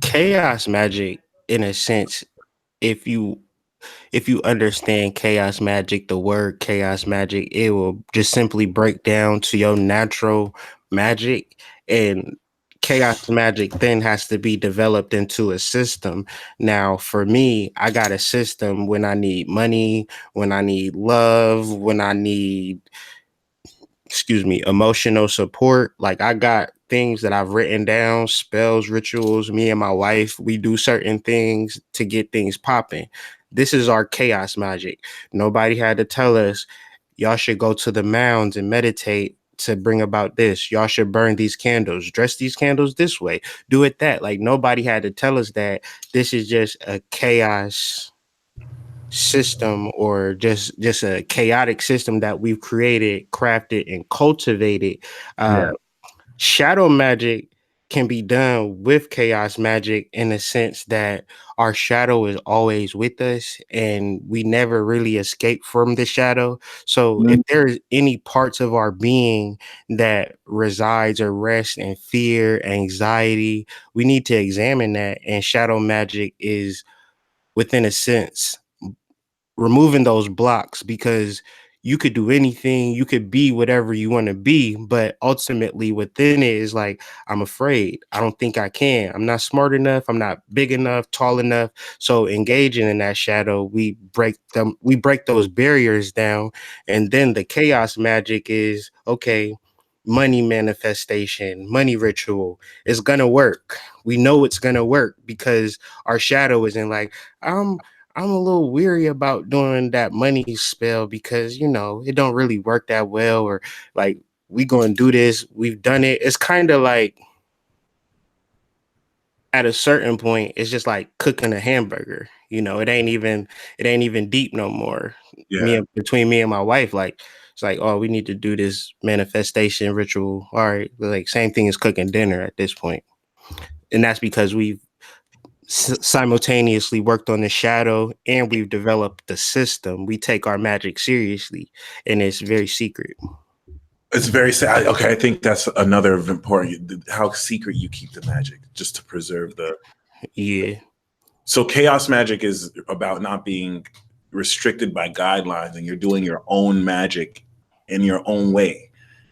chaos magic, in a sense, if you understand chaos magic, the word chaos magic, it will just simply break down to your natural magic. And chaos magic then has to be developed into a system. Now, for me, I got a system when I need money, when I need love, when I need, emotional support. Like I got things that I've written down, spells, rituals. Me and my wife, we do certain things to get things popping. This is our chaos magic. Nobody had to tell us, y'all should go to the mounds and meditate to bring about this. Y'all should burn these candles, dress these candles this way, do it that. Like nobody had to tell us that. This is just a chaos system, or just a chaotic system that we've created, crafted, and cultivated. Yeah. uh Shadow magic can be done with chaos magic in the sense that our shadow is always with us and we never really escape from the shadow. So if Mhm. there's any parts of our being that resides or rests in fear, anxiety, we need to examine that. And shadow magic is, within a sense, removing those blocks, because you could do anything, you could be whatever you want to be, but ultimately within it is like, I'm afraid, I don't think I can, I'm not smart enough, I'm not big enough, tall enough. So engaging in that shadow, we break those barriers down. And then the chaos magic is, okay, money manifestation, money ritual is gonna work. We know it's gonna work because our shadow isn't like, I'm a little weary about doing that money spell because it don't really work that well, or like, we going to do this, we've done it. It's kind of like, at a certain point it's just like cooking a hamburger. It ain't even deep no more. Yeah. Between me and my wife, like, it's like, oh, we need to do this manifestation ritual. All right, like same thing as cooking dinner at this point. And that's because we've simultaneously worked on the shadow and we've developed the system. We take our magic seriously, and it's very secret. It's very sad. Okay, I think that's another important, how secret you keep the magic, just to preserve the. Yeah. So chaos magic is about not being restricted by guidelines, and you're doing your own magic in your own way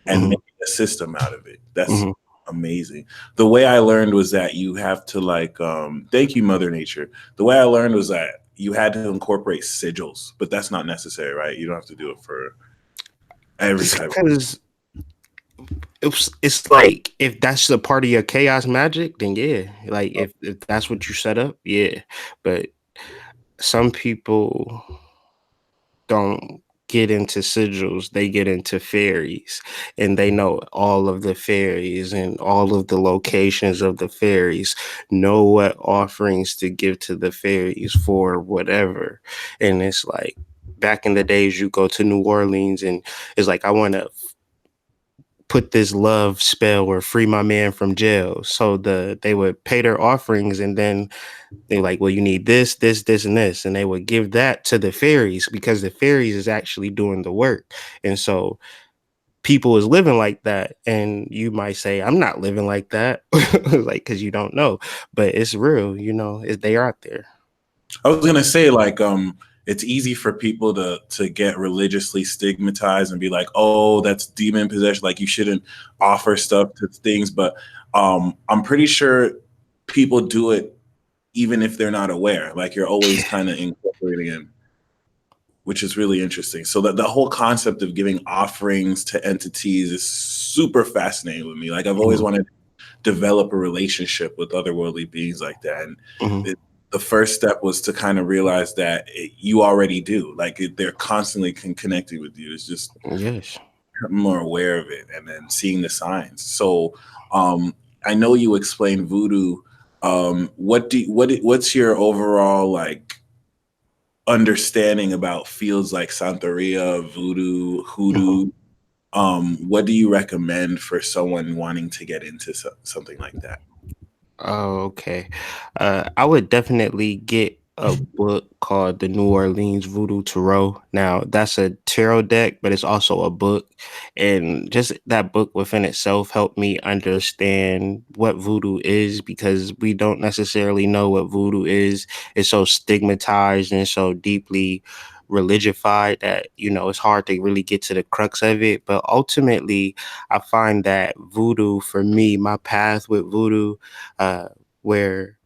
and Hmm. making a system out of it. That's Hmm. amazing. The way I learned was that you have to like, thank you, Mother Nature. The way I learned was that you had to incorporate sigils, but that's not necessary, right? You don't have to do it for every type of. Because it's like, if that's a part of your chaos magic, then yeah. Like if that's what you set up, yeah. But some people don't get into sigils, they get into fairies, and they know all of the fairies and all of the locations of the fairies, know what offerings to give to the fairies for whatever. And it's like, back in the days, you go to New Orleans and it's like, I want to put this love spell or free my man from jail. So they would pay their offerings, and then they're like, well, you need this, this, and this. And they would give that to the fairies because the fairies is actually doing the work. And so people is living like that. And you might say, I'm not living like that. Like, because you don't know. But it's real, they are out there. I was gonna say like it's easy for people to get religiously stigmatized and be like, oh, that's demon possession. Like you shouldn't offer stuff to things, but I'm pretty sure people do it even if they're not aware. Like you're always kind of incorporating it, which is really interesting. So that the whole concept of giving offerings to entities is super fascinating with me. Like I've always Mhm. wanted develop a relationship with otherworldly beings like that. And Mhm. the first step was to kind of realize that you already do. Like they're constantly connecting with you. It's just Yes. more aware of it and then seeing the signs. So I know you explained voodoo. What's your overall like understanding about fields like Santeria, voodoo, Mhm. hoodoo? What do you recommend for someone wanting to get into something like that? Oh, okay. I would definitely get a book called The New Orleans Voodoo Tarot. Now, that's a tarot deck, but it's also a book. And just that book within itself helped me understand what voodoo is, because we don't necessarily know what voodoo is. It's so stigmatized and so deeply religified that, it's hard to really get to the crux of it. But ultimately, I find that voodoo, for me, my path with voodoo, where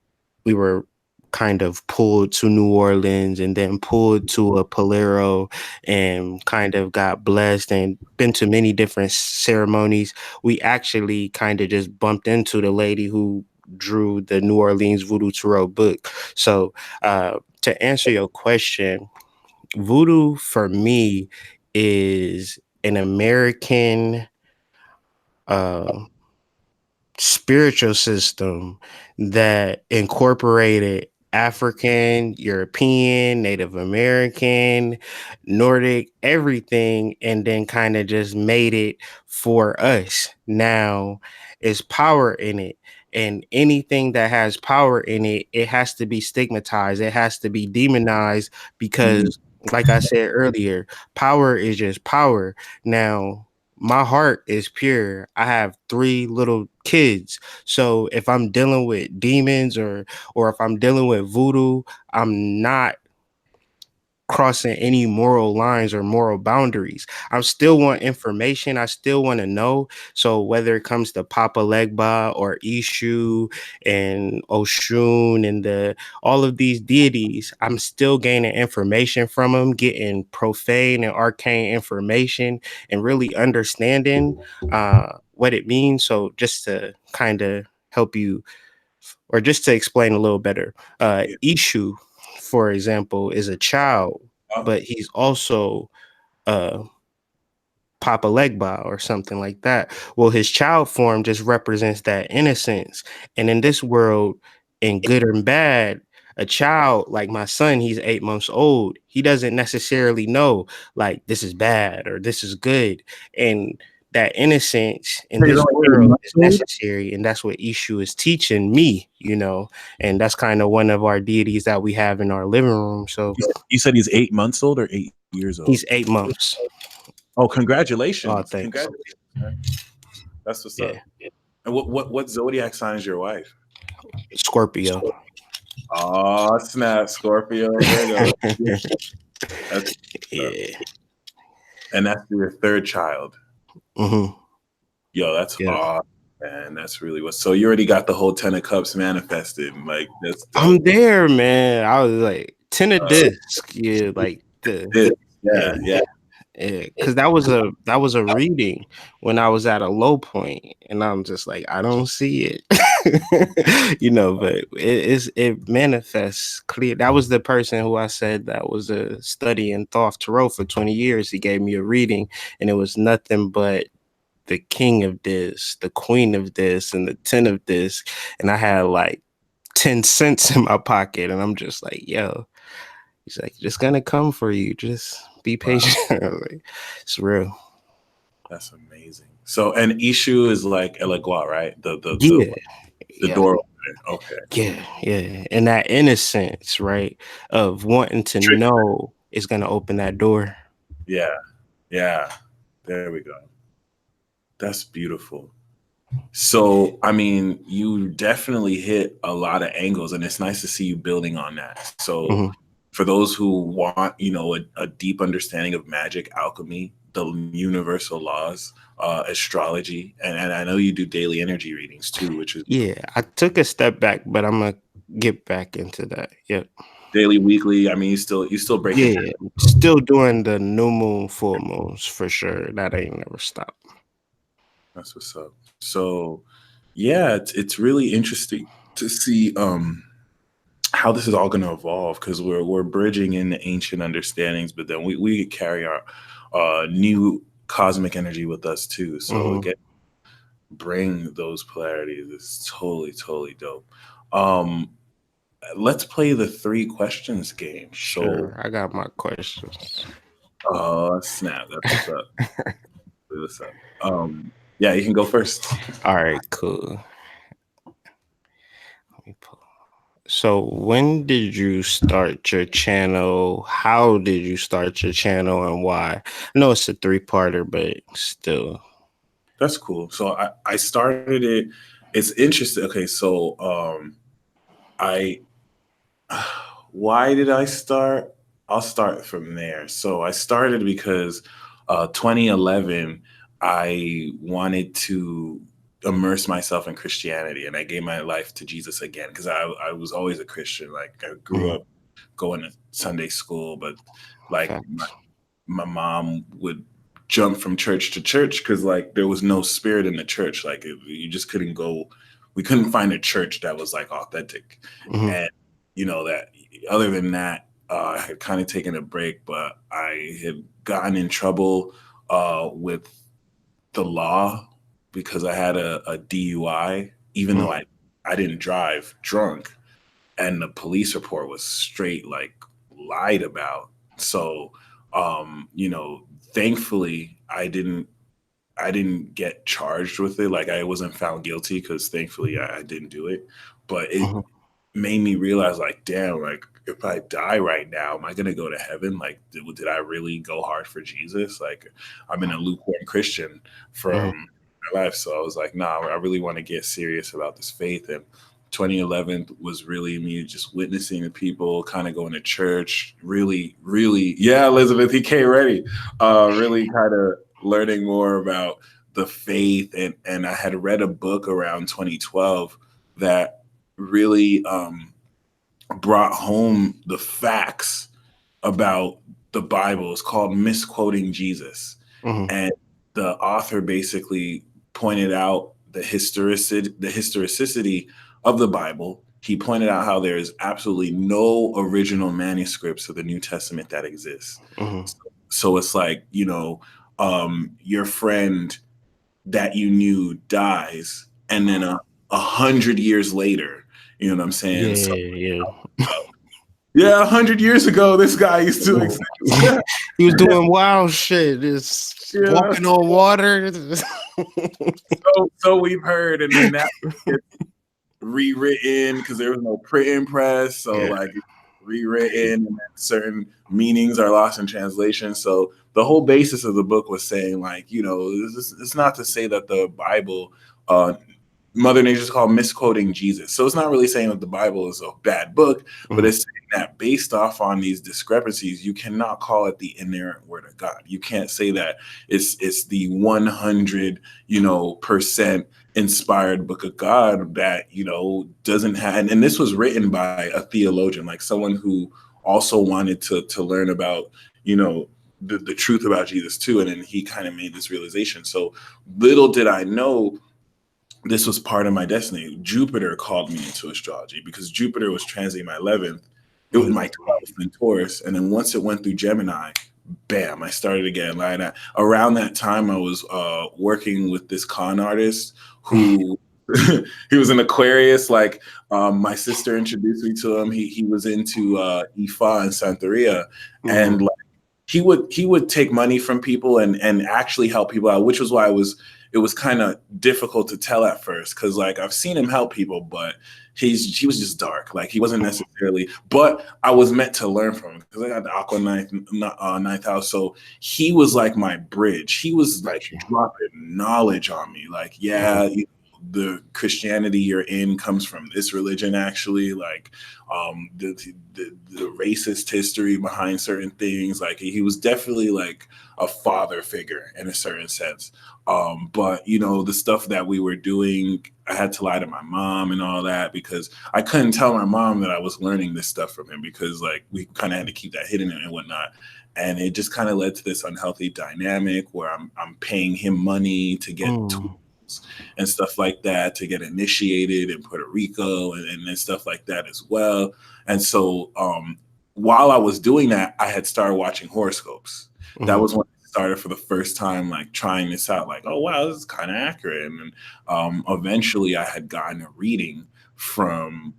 we were kind of pulled to New Orleans and then pulled to a Polero and kind of got blessed and been to many different ceremonies. We actually kind of just bumped into the lady who drew the New Orleans Voodoo Tarot book. So, to answer your question, voodoo for me is an American uh, spiritual system that incorporated African, European, Native American, Nordic, everything, and then kind of just made it for us. Now, is power in it. And anything that has power in it, it has to be stigmatized. It has to be demonized Mm, because, like I said earlier, power is just power. Now, my heart is pure. I have three little kids. So if I'm dealing with demons or if I'm dealing with voodoo, I'm not crossing any moral lines or moral boundaries. I still want information. I still want to know. So whether it comes to Papa Legba or Ishu and Oshun and the all of these deities, I'm still gaining information from them, getting profane and arcane information, and really understanding what it means. So just to kind of help you, or just to explain a little better, yeah. Ishu, for example, is a child, Oh, but he's also uh, Papa Legba or something like that. Well, his child form just represents that innocence. And in this world, in good or bad, a child like my son, he's 8 months old. He doesn't necessarily know like this is bad or this is good. And that innocence in he's this only eight world months is old? necessary. And that's what Ishu is teaching me. And that's kind of one of our deities that we have in our living room. So You said he's 8 months old or 8 years old? he's 8 months. Oh, Oh, congratulations! thanks. Congratulations, man. That's what's Yeah. up. And what zodiac sign is your wife? Scorpio. Oh, snap, Scorpio, Virgo. That's Yeah. and that's your third child. Hmm. Yo, that's Yeah. awesome, man. That's really what. So you already got the whole 10 of Cups manifested. Like that's I'm dope. there, man. I was like 10 of Uh, disc. Yeah, like the yeah, yeah, yeah, yeah. yeah. Cause that was a reading when I was at a low point, and I'm just like, I don't see it. But it manifests clear. That was the person who I said that was a study in Thoth Tarot for 20 years. He gave me a reading, and it was nothing but the king of this, the queen of this, and the 10 of this. And I had like 10 cents in my pocket. And I'm just like, yo, he's like, just gonna come for you. Just be Wow, patient. Like, it's real. that's amazing. So and Ishu is like Elegua, right? Yeah. The Yeah. door opener. Okay. Yeah. Yeah. And that innocence, right? Of wanting to Trick. know is gonna open that door. Yeah, yeah. There we go. That's beautiful. So, I mean, you definitely hit a lot of angles, and it's nice to see you building on that. So, Mhm. for those who want, a deep understanding of magic, alchemy, the universal laws, astrology, and I know you do daily energy readings too, which is Yeah. I took a step back, but I'm gonna get back into that. Yep. daily, weekly. I mean, you still break it Yeah. Still doing the new moon, full moons for sure. That ain't never stopped. That's what's up. So, yeah, it's really interesting to see how this is all going to evolve because we're bridging in the ancient understandings, but then we carry our new cosmic energy with us too. So Hmm. again, bring those polarities is totally dope. Um, let's play the three questions game. So, Sure. I got my questions. snap, that's what's up. That's what's up. Yeah, you can go first. All right, cool. Let me pull. So when did you start your channel? How did you start your channel and why? I know it's a three-parter, but still. That's cool. So I started it. It's interesting. Okay, so I why did I start? I'll start from there. So I started because 2011 I wanted to immerse myself in Christianity, and I gave my life to Jesus again because I was always a Christian. Like I grew Mhm. up going to Sunday school, but like Facts. my mom would jump from church to church because like there was no spirit in the church. Like you just couldn't go. We couldn't find a church that was like authentic, Mhm. and that other than that, I had kind of taken a break, but I had gotten in trouble with the law because I had a DUI, even though Mhm. I didn't drive drunk, and the police report was straight like lied about. So, thankfully I didn't get charged with it. Like I wasn't found guilty because thankfully I didn't do it. But it Mhm. made me realize like, damn, like if I die right now, am I gonna go to heaven? Like, did I really go hard for Jesus? Like, I've been a lukewarm Christian Mhm. from my life, so I was like, nah, I really want to get serious about this faith. And 2011 was really me just witnessing the people, kind of going to church, really, really, yeah, Elizabeth, he came ready, really kind of learning more about the faith, and I had read a book around 2012 that really brought home the facts about the Bible. It's called Misquoting Jesus. Mhm. And the author basically pointed out the historicity of the Bible. He pointed out how there is absolutely no original manuscripts of the New Testament that exists. Mhm. So it's like, your friend that you knew dies, and then a hundred years later, you know what I'm saying? So, Yeah, yeah, 100 years ago, this guy used to yeah. exist. He was doing wild shit, just Yeah. walking on water. So we've heard, and then that gets rewritten because there was no printing press. So Yeah. like rewritten, and then certain meanings are lost in translation. So the whole basis of the book was saying like, it's not to say that the Bible, Mother Nature's called misquoting Jesus. So it's not really saying that the Bible is a bad book, but Mhm. it's saying that based off on these discrepancies, you cannot call it the inerrant word of God. You can't say that it's the 100, percent inspired book of God that, doesn't have, and this was written by a theologian, like someone who also wanted to learn about, the truth about Jesus too. And then he kind of made this realization. So little did I know this was part of my destiny. Jupiter called me into astrology because Jupiter was transiting my 11th. It was Mhm. my 12th in Taurus. And then once it went through Gemini, bam, I started again. Like around that time, I was working with this con artist who he was an Aquarius. Like my sister introduced me to him. He was into Ifa and Santeria. Mhm. And like, he would take money from people and actually help people out, which was why it was kind of difficult to tell at first because like I've seen him help people, but he was just dark. Like he wasn't necessarily. But I was meant to learn from him because I got the Aqua ninth house, so he was like my bridge. He was like Gotcha. dropping knowledge on me. Like Mhm. the Christianity you're in comes from this religion actually. Like the racist history behind certain things. Like he was definitely like a father figure in a certain sense. But the stuff that we were doing, I had to lie to my mom and all that because I couldn't tell my mom that I was learning this stuff from him because like we kind of had to keep that hidden and whatnot. And it just kind of led to this unhealthy dynamic where I'm paying him money to get Mm. tools and stuff like that to get initiated in Puerto Rico and stuff like that as well. And so while I was doing that, I had started watching horoscopes. That Mhm. was when I started for the first time, like trying this out, like, oh wow, this is kind of accurate. And then eventually I had gotten a reading from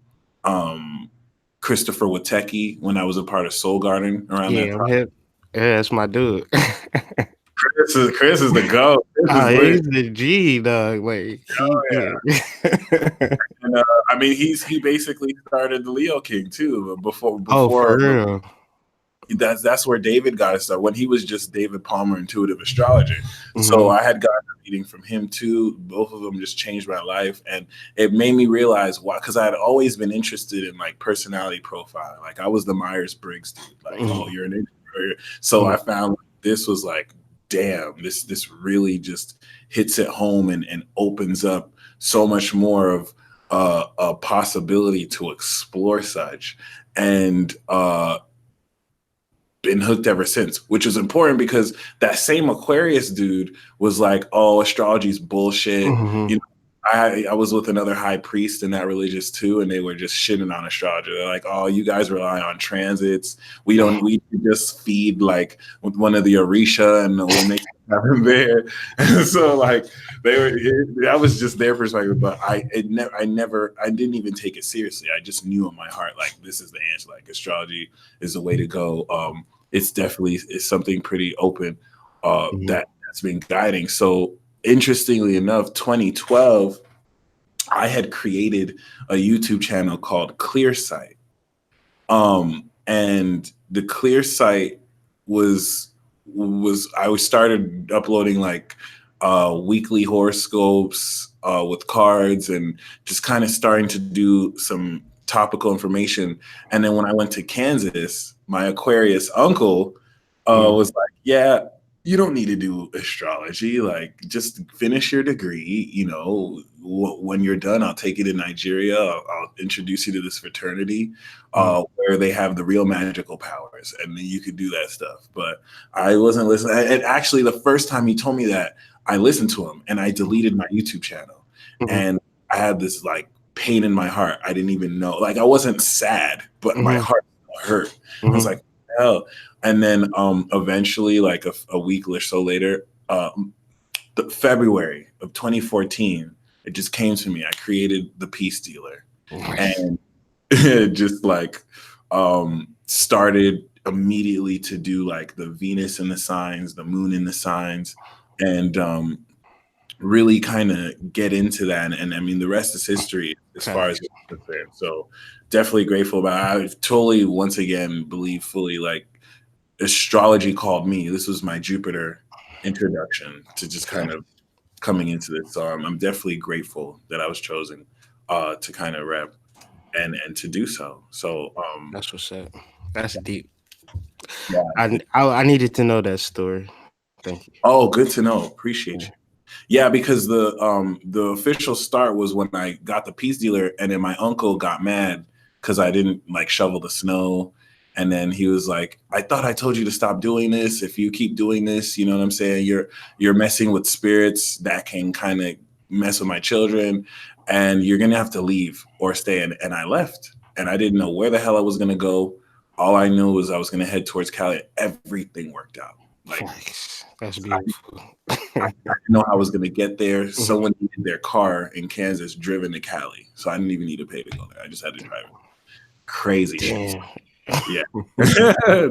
um, Christopher Witecki when I was a part of Soul Garden around that Yeah, I'm time. hip. Yeah, that's my dude. Chris is the GOAT. This is lit. He's the G dog. Like he, Oh yeah. And I mean, he basically started the Leo King too. Oh, for Before real. that's where David got his start when he was just David Palmer Intuitive Astrologer. So Hmm. I had gotten a reading from him too. Both of them just changed my life, and it made me realize why. Because I had always been interested in like personality profile. Like I was the Myers Briggs dude. Like, oh, Hmm. you're an introvert. So I found this was like, damn, this really just hits it home and opens up so much more of a possibility to explore such. And been hooked ever since, which is important because that same Aquarius dude was like, "Oh, astrology's bullshit." Hmm. You know, I was with another high priest in that religious too, and they were just shitting on astrology. They're like, "Oh, you guys rely on transits. We don't. We just feed like one of the Orisha, and we'll make it happen there." And so like that was just their perspective, but I didn't even take it seriously. I just knew in my heart like this is the answer. Like astrology is the way to go. It's something pretty open that's been guiding. So interestingly enough, 2012, I had created a YouTube channel called Clearsight. And the Clearsight was I started uploading like weekly horoscopes with cards and just kind of starting to do some topical information. And then when I went to Kansas, my Aquarius uncle was like, "Yeah, you don't need to do astrology. Like, just finish your degree. You know, when you're done, I'll take you to Nigeria. I'll introduce you to this fraternity where they have the real magical powers, and then you could do that stuff." But I wasn't listening. And actually, the first time he told me that, I listened to him, and I deleted my YouTube channel, and I had this like pain in my heart. I didn't even know. Like, I wasn't sad, but my heart hurt. I was like, hell. And then eventually, like a week or so later, the February of 2014, it just came to me. I created the Peace Dealer, and it just like started immediately to do like the Venus in the signs, the moon in the signs, and really kind of get into that. And I mean, the rest is history as far as it's concerned. So definitely grateful about it. I totally, once again, believe fully like astrology called me. This was my Jupiter introduction to just kind of coming into this. So I'm definitely grateful that I was chosen to kind of rep and to do so. So That's what's up. That's deep. yeah. I needed to know that story. Thank you. Oh, good to know. Appreciate you. Yeah, because the official start was when I got the Peace Dealer, and then my uncle got mad because I didn't like shovel the snow. And then he was like, "I thought I told you to stop doing this. If you keep doing this, you know what I'm saying? You're messing with spirits that can kind of mess with my children, and you're gonna have to leave or stay." And I left, and I didn't know where the hell I was gonna go. All I knew was I was gonna head towards Cali. Everything worked out. Like That's beautiful. I didn't know how I was going to get there. Someone needed their car in Kansas driven to Cali. So I didn't even need to pay to go there. I just had to drive it. Crazy shit. Damn. Yeah.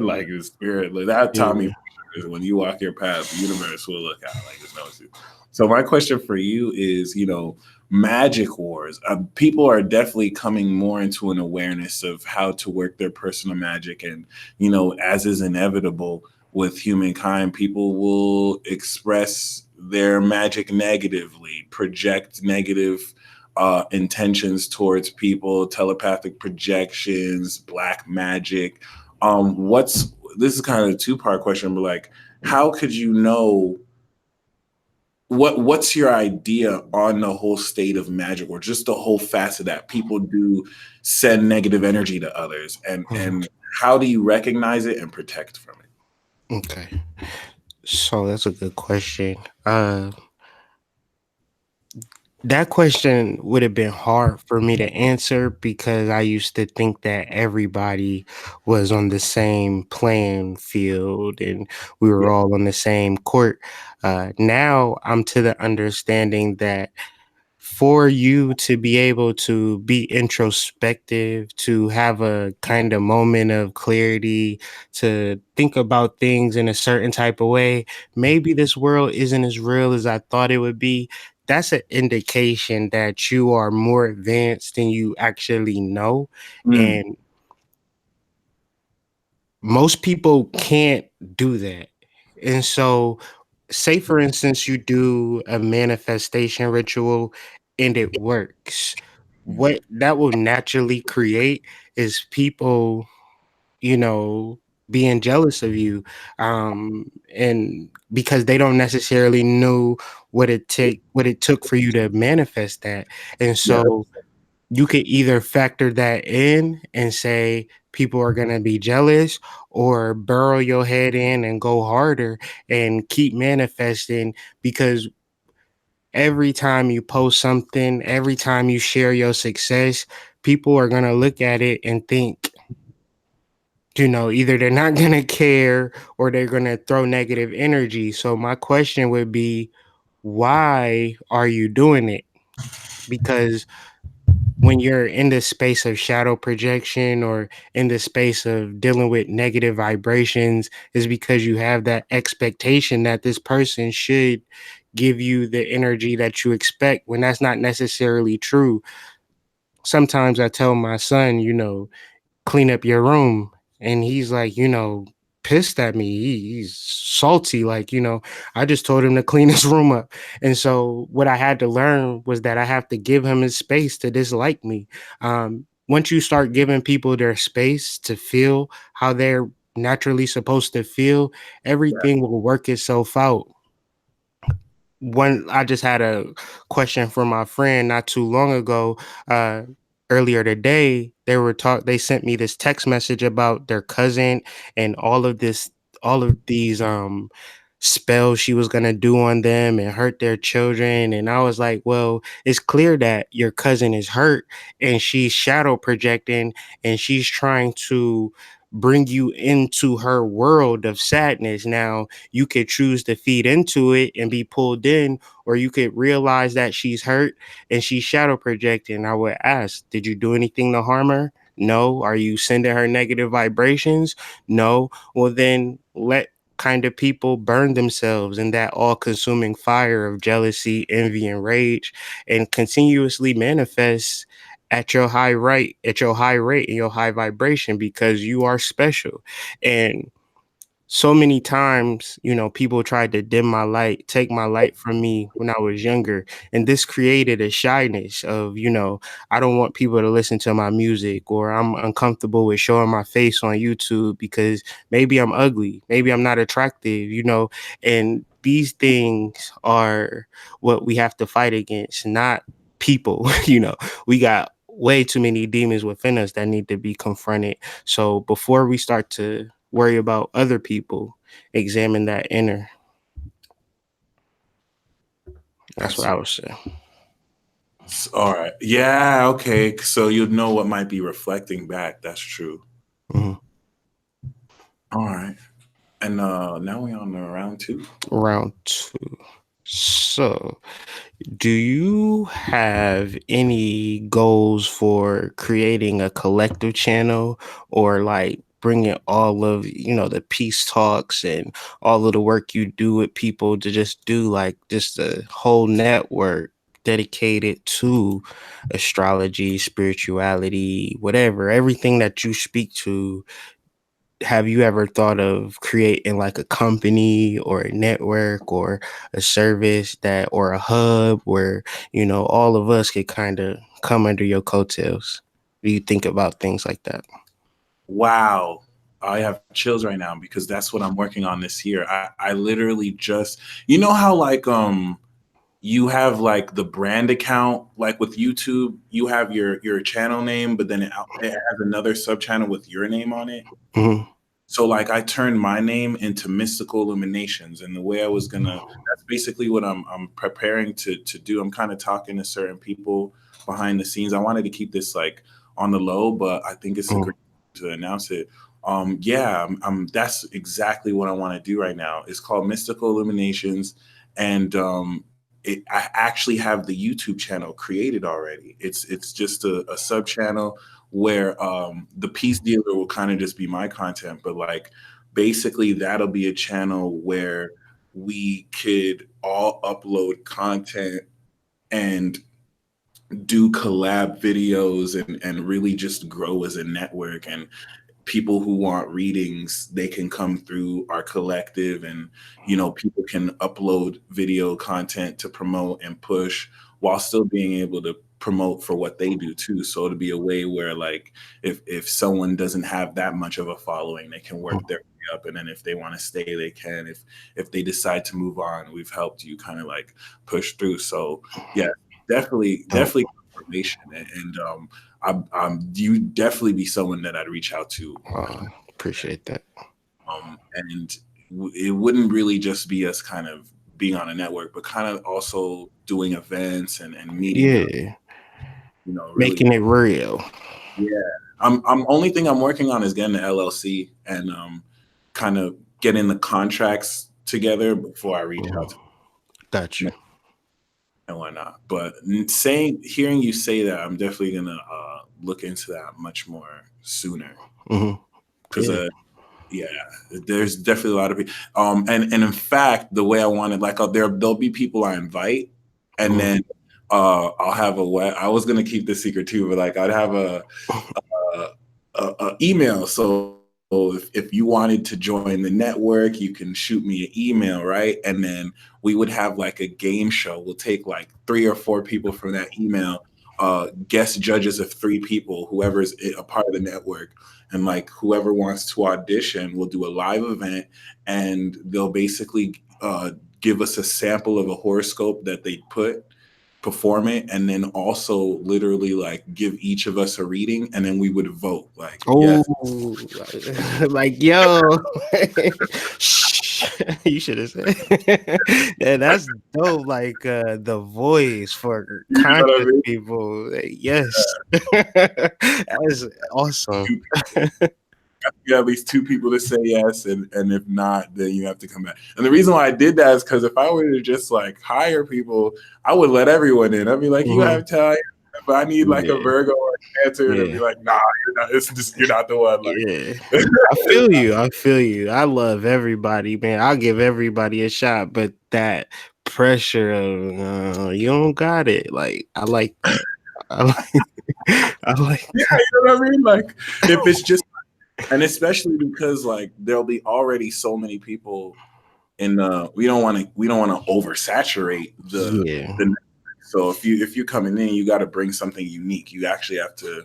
Like the spirit. Like that taught me is when you walk your path, the universe will look out like this knows you. So my question for you is, magic wars. People are definitely coming more into an awareness of how to work their personal magic. And, as is inevitable with humankind, people will express their magic negatively, project negative intentions towards people, telepathic projections, black magic. This is kind of a two-part question, but like, how could you know what's your idea on the whole state of magic or just the whole facet that people do send negative energy to others and how do you recognize it and protect from it? Okay. So that's a good question. That question would have been hard for me to answer because I used to think that everybody was on the same playing field and we were Yeah. all on the same court. Now I'm to the understanding that for you to be able to be introspective, to have a kind of moment of clarity, to think about things in a certain type of way, maybe this world isn't as real as I thought it would be. That's an indication that you are more advanced than you actually know. Mm, And most people can't do that. And so, say for instance, you do a manifestation ritual and it works. mm, What that will naturally create is people, you know, being jealous of you. And because they don't necessarily know what it took for you to manifest that. And yeah. so you could either factor that in and say people are going to be jealous, or burrow your head in and go harder and keep manifesting, because every time you post something, every time you share your success, people are going to look at it and think, either they're not going to care or they're going to throw negative energy. So my question would be, why are you doing it? Because when you're in the space of shadow projection or in the space of dealing with negative vibrations, is because you have that expectation that this person should give you the energy that you expect, when that's not necessarily true. Sometimes I tell my son, clean up your room. And he's like, pissed at me. He's salty. Like, I just told him to clean his room up. And so what I had to learn was that I have to give him his space to dislike me. Once you start giving people their space to feel how they're naturally supposed to feel, everything will work itself out. I just had a question from my friend not too long ago. uh Earlier today, they sent me this text message about their cousin and all of these spells she was going to do on them and hurt their children. And I was like, well, it's clear that your cousin is hurt and she's shadow projecting, and she's trying to bring you into her world of sadness. Now, you could choose to feed into it and be pulled in, or you could realize that she's hurt and she's shadow projecting. I would ask, did you do anything to harm her? No. Are you sending her negative vibrations? No. Well, then let kind of people burn themselves in that all consuming fire of jealousy, envy, and rage, and continuously manifest at your high rate and your high vibration, because you are special. And so many times, people tried to dim my light, take my light from me when I was younger. And this created a shyness of, I don't want people to listen to my music, or I'm uncomfortable with showing my face on YouTube because maybe I'm ugly, maybe I'm not attractive, and these things are what we have to fight against, not people. We got way too many demons within us that need to be confronted. So before we start to worry about other people, examine that inner. That's what That's I would say. all right. Yeah. Okay. So you know what might be reflecting back. That's true. Mhm. All right. And now we're on the round two. Round two. So, do you have any goals for creating a collective channel, or like bringing all of, the peace talks and all of the work you do with people to just do like just a whole network dedicated to astrology, spirituality, whatever, everything that you speak to? Have you ever thought of creating like a company or a network or a service or a hub where, all of us could kind of come under your coattails? Do you think about things like that? Wow. I have chills right now because that's what I'm working on this year. I literally just, you know how like you have like the brand account, like with YouTube, you have your channel name, but then it has another sub channel with your name on it. Mhm. So like I turned my name into Mystical Illuminations, and the way I was gonna, that's basically what I'm preparing to do. I'm kind of talking to certain people behind the scenes. I wanted to keep this like on the low, but I think it's a Mhm. great to announce it. Yeah, that's exactly what I want to do right now. It's called Mystical Illuminations, and I actually have the YouTube channel created already. It's just a sub channel where the Peace Dealer will kind of just be my content, but like basically that'll be a channel where we could all upload content and do collab videos and really just grow as a network. And people who want readings, they can come through our collective, and people can upload video content to promote and push while still being able to promote for what they do too. So it'll be a way where like if someone doesn't have that much of a following, they can work their way up, and then if they want to stay, they can. If they decide to move on, we've helped you kind of like push through. So yeah, definitely confirmation. And you definitely be someone that I'd reach out to. Appreciate that. And it wouldn't really just be us kind of being on a network, but kind of also doing events and meeting. Really, making it real. Yeah. Only thing I'm working on is getting the LLC and kind of getting the contracts together before I reach out to them. Got you. And whatnot. But hearing you say that, I'm definitely gonna look into that much more sooner. Because there's definitely a lot of people. And in fact, the way I wanted, like, there'll be people I invite, and then I'll have I was gonna keep this secret too, but like I'd have a email. So if you wanted to join the network, you can shoot me an email, right? And then we would have like a game show. We'll take like 3 or 4 people from that email, guest judges of 3 people, whoever's a part of the network, and like whoever wants to audition, we'll do a live event, and they'll basically give us a sample of a horoscope that they perform it, and then also literally like give each of us a reading, and then we would vote like, like, yo, you should have said. Yeah, that's dope. Like the voice for conscious people. Yes, that's awesome. You have at least 2 people to say yes, and if not, then you have to come back. And the reason why I did that is because if I were to just like hire people, I would let everyone in. I'd be like, you have time, but I need like a Virgo or a Cancer, and I'd be like, nah, you're not. It's just you're not the one. Like, I feel you. I love everybody, man. I'll give everybody a shot, but that pressure of you don't got it. Like I like that. I like. Yeah, you know what I mean? Like if it's just. And especially because like there'll be already so many people in we don't want to oversaturate the so if you're coming in, you got to bring something unique. You actually have to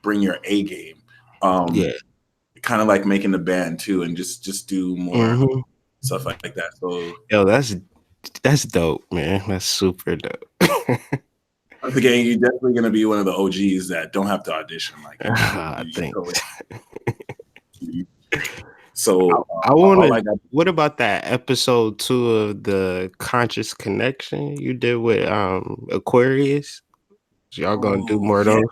bring your A game. Kind of like making the band too, and just do more stuff like that. So that's dope, man. That's super dope. Again, you're definitely gonna be one of the OGs that don't have to audition. Like, thanks. So I want to. What about that episode 2 of the Conscious Connection you did with Aquarius? Y'all gonna do more of those?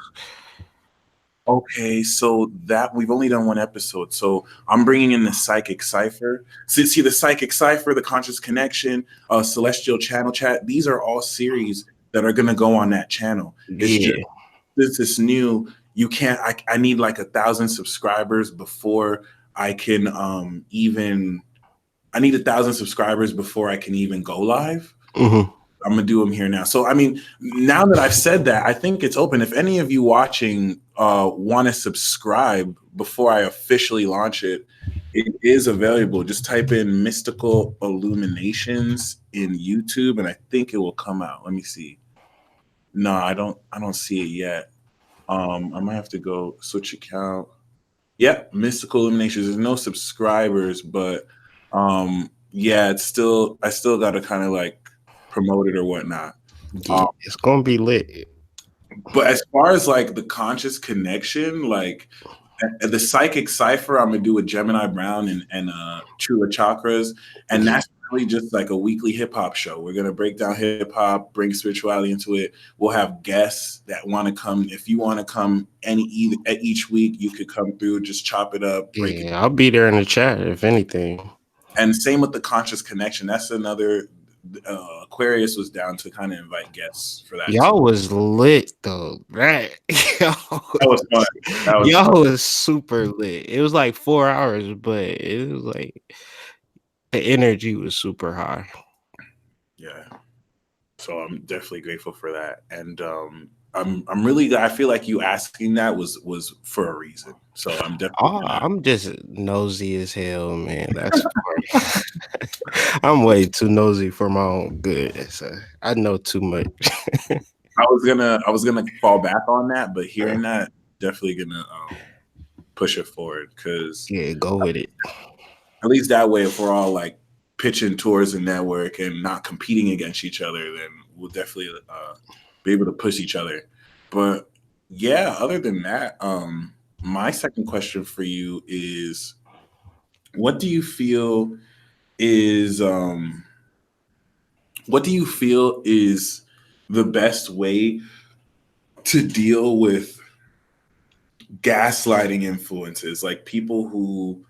Okay, so that we've only done 1 episode. So I'm bringing in the Psychic Cipher. See the Psychic Cipher, the Conscious Connection, Celestial Channel Chat. These are all series that are gonna go on that channel. It's new. You can't. I need like 1,000 subscribers before I can even. I need 1,000 subscribers before I can even go live. I'm gonna do them here now. So I mean, now that I've said that, I think it's open. If any of you watching want to subscribe before I officially launch it, it is available. Just type in Mystical Illuminations in YouTube, and I think it will come out. Let me see. No, I don't see it yet. I might have to go switch account. Yep, Mystical Illuminations. There's no subscribers, but it's still I still got to kind of like promote it or whatnot. It's gonna be lit. But as far as like the Conscious Connection, like the Psychic Cipher, I'm gonna do with Gemini Brown and Chula Chakras, and that's really just like a weekly hip hop show. We're gonna break down hip hop, bring spirituality into it. We'll have guests that want to come. If you want to come each week, you could come through, just chop it up. I'll be there in the chat if anything. And same with the Conscious Connection. That's another Aquarius was down to kind of invite guests for that too. Y'all was lit though, right? That was fun. That was fun. Y'all was super lit. It was like 4 hours, but it was like the energy was super high. Yeah. So I'm definitely grateful for that, and I'm really glad. I feel like you asking that was for a reason. So I'm definitely Oh, gonna. I'm just nosy as hell, man. That's funny. I'm way too nosy for my own good. So I know too much. I was gonna fall back on that, but hearing that, definitely gonna push it forward because Yeah, go with it. at least that way, if we're all like pitching towards a network and not competing against each other, then we'll definitely be able to push each other. But yeah, other than that, my second question for you is, what do you feel is what do you feel is the best way to deal with gaslighting influences, like people who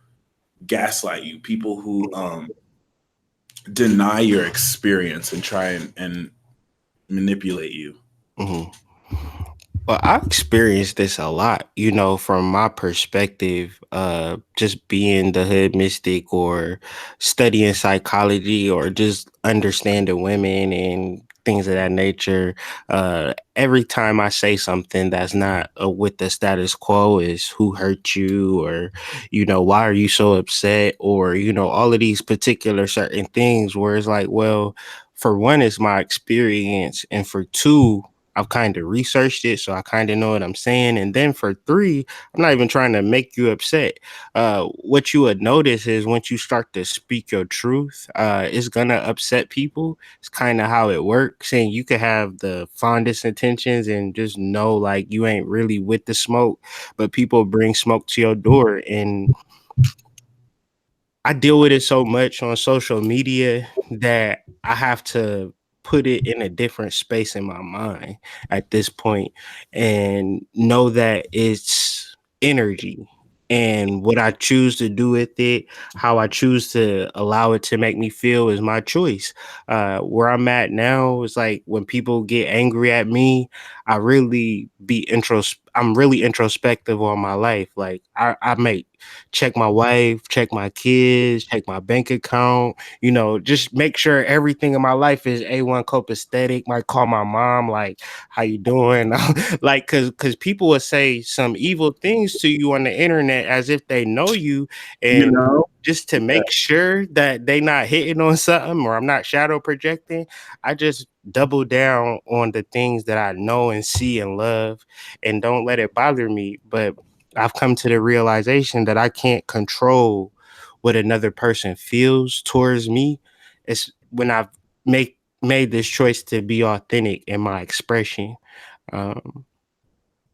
gaslight you, people who deny your experience and try and manipulate you. Mhm. Well, I've experienced this a lot, from my perspective, just being the hood mystic or studying psychology or just understanding women and things of that nature. Every time I say something that's not with the status quo is who hurt you or, why are you so upset or, all of these particular certain things where it's like, well, for one, it's my experience. And for two, I've kind of researched it, so I kind of know what I'm saying. And then for three, I'm not even trying to make you upset. What you would notice is once you start to speak your truth, it's gonna upset people. It's kind of how it works. And you could have the fondest intentions and just know like you ain't really with the smoke, but people bring smoke to your door. And I deal with it so much on social media that I have to put it in a different space in my mind at this point and know that it's energy and what I choose to do with it, how I choose to allow it to make me feel is my choice. Where I'm at now is like when people get angry at me, I'm really introspective on my life. Like I make check my wife, check my kids, check my bank account, just make sure everything in my life is A1 copacetic. Might call my mom, like, how you doing? Like, cause people will say some evil things to you on the internet as if they know you. You And know? just to Yeah. make sure that they not hitting on something or I'm not shadow projecting, I just double down on the things that I know and see and love and don't let it bother me. But I've come to the realization that I can't control what another person feels towards me. It's when I've make made this choice to be authentic in my expression. Um,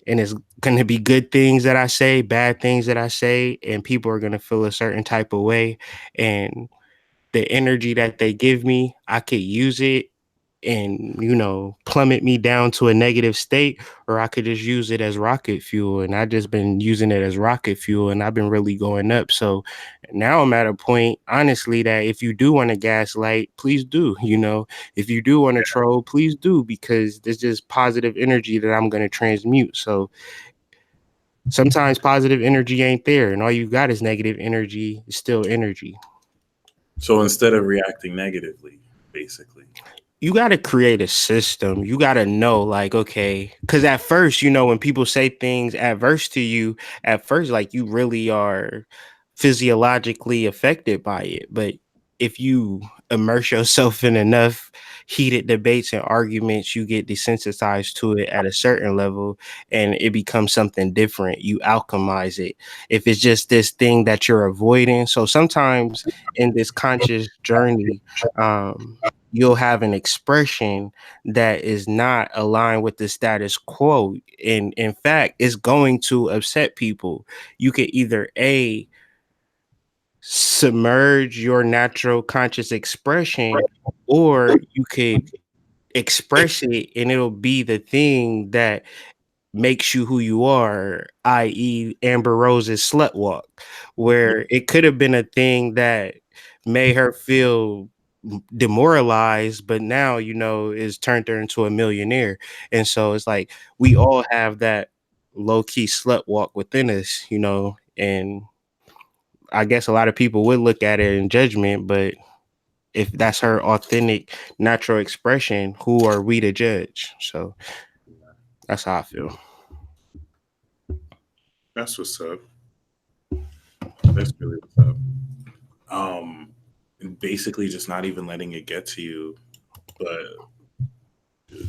and it's going to be good things that I say, bad things that I say, and people are going to feel a certain type of way. And the energy that they give me, I could use it and, plummet me down to a negative state, or I could just use it as rocket fuel. And I just been using it as rocket fuel and I've been really going up. So now I'm at a point, honestly, that if you do want to gaslight, please do. If you do want to troll, please do, because there's just positive energy that I'm going to transmute. So sometimes positive energy ain't there, and all you got is negative energy. It's still energy. So instead of reacting negatively, basically. You got to create a system. You got to know, like, okay, because at first, when people say things adverse to you, at first, like, you really are physiologically affected by it. But if you immerse yourself in enough heated debates and arguments, you get desensitized to it at a certain level and it becomes something different. You alchemize it. If it's just this thing that you're avoiding. So sometimes in this conscious journey, you'll have an expression that is not aligned with the status quo. And in fact, it's going to upset people. You could either A, submerge your natural conscious expression, or you could express it and it'll be the thing that makes you who you are, i.e., Amber Rose's slut walk, where it could have been a thing that made her feel demoralized, but now is turned her into a millionaire. And so it's like we all have that low-key slut walk within us, and I guess a lot of people would look at it in judgment, but if that's her authentic natural expression, who are we to judge? So that's how I feel. That's what's up. That's really what's up. Basically just not even letting it get to you, but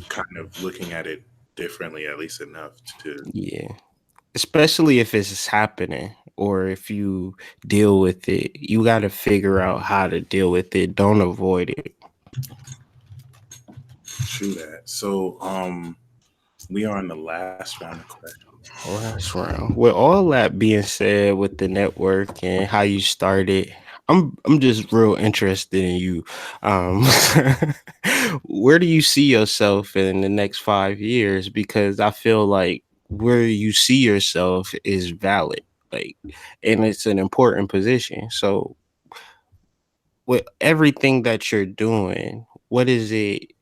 kind of looking at it differently, at least enough to. Yeah. Especially if it's happening or if you deal with it, you got to figure out how to deal with it. Don't avoid it. True that. So, we are in the last round of questions. Last round. With all that being said, with the network and how you started, I'm just real interested in you. Um, where do you see yourself in the next 5 years? Because I feel like where you see yourself is valid, like, and it's an important position. So, with everything that you're doing, what is it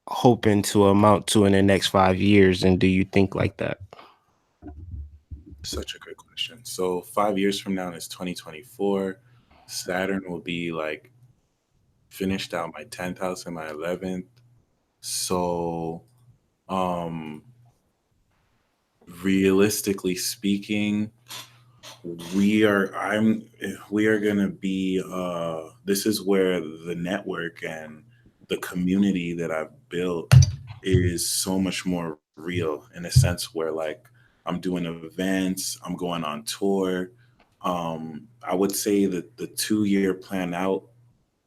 hoping to amount to in the next 5 years? And do you think like that? Such a good question. So 5 years from now is 2024. Saturn will be like finished out my 10th house and my 11th. So, um, realistically speaking, we are gonna be this is where the network and the community that I've built is so much more real, in a sense where like I'm doing events, I'm going on tour. I would say that the 2 year plan out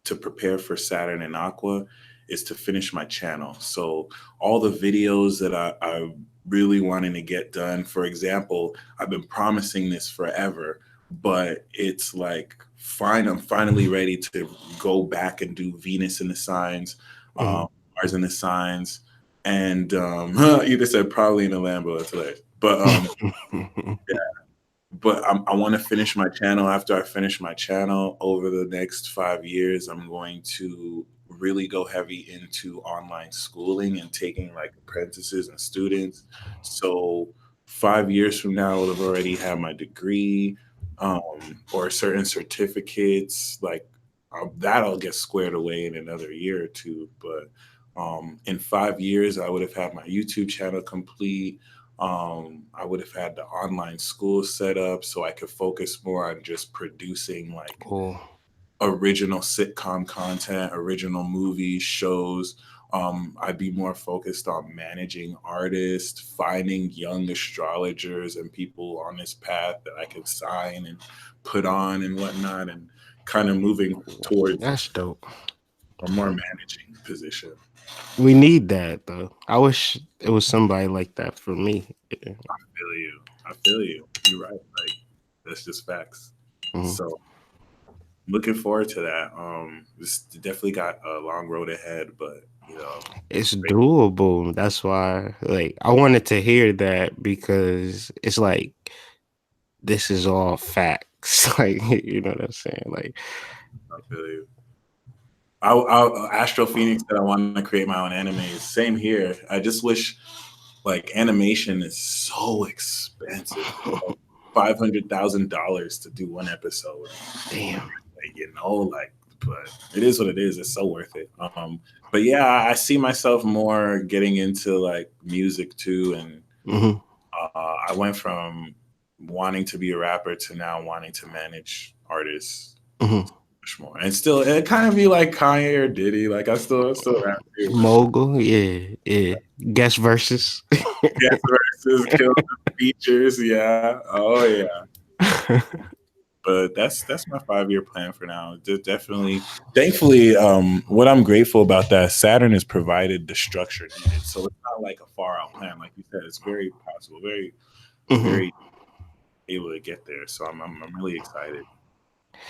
to prepare for Saturn and Aqua is to finish my channel. So all the videos that I really wanting to get done, for example, I've been promising this forever, but it's like fine, I'm finally ready to go back and do Venus in the signs, Mhm. Mars in the signs, and you just said probably in a Lambo. That's hilarious. But I want to finish my channel. After I finish my channel over the next 5 years, I'm going to really go heavy into online schooling and taking like apprentices and students. So 5 years from now, I'll have already had my degree, or certain certificates. Like that'll get squared away in another year or two. But in 5 years, I would have had my YouTube channel complete. I would have had the online school set up so I could focus more on just producing like Cool. original sitcom content, original movies, shows. I'd be more focused on managing artists, finding young astrologers and people on this path that I can sign and put on and whatnot, and kind of moving towards That's dope. a more managing position. We need that though. I wish it was somebody like that for me. Yeah. I feel you. I feel you. You're right. Like that's just facts. Mhm. So looking forward to that. This definitely got a long road ahead, but It's great. doable. That's why, like, I wanted to hear that because it's like this is all facts. Like, you know what I'm saying? Like, I feel you. Astro Phoenix said I want to create my own animes. Same here. I just wish like animation is so expensive. $500,000 to do one episode. damn. Like, but it is what it is. It's so worth it. But yeah, I see myself more getting into like music too, and Hmm. I went from wanting to be a rapper to now wanting to manage artists Hmm. much more, and still it kind of be like Kanye or Diddy. Like I still rap too, but Mogul, yeah, yeah. Guest verses. Guess versus kill the features. Yeah. Oh yeah. But that's my 5 year plan for now. Definitely, thankfully, what I'm grateful about that Saturn has provided the structure needed, so it's not like a far out plan. Like you said, it's very possible, Hmm. very able to get there. So I'm really excited.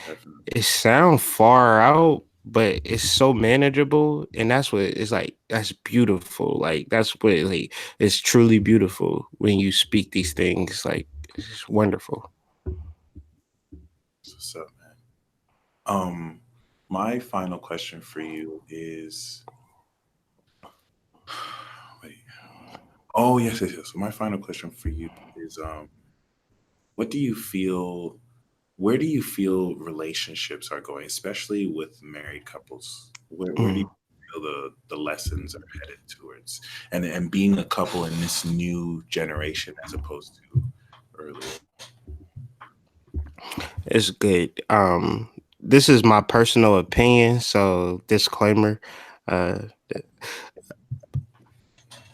Definitely. It sounds far out, but it's so manageable, and that's what it's like. That's beautiful. Like that's what like it's truly beautiful when you speak these things. Like it's wonderful. What's up, man? Um, My final question for you is wait. Oh yes, yes, yes. So my final question for you is what do you feel where do you feel relationships are going, especially with married couples? Where do you Mm. feel the lessons are headed towards? And being a couple in this new generation as opposed to earlier. It's good. This is my personal opinion, so disclaimer. Uh,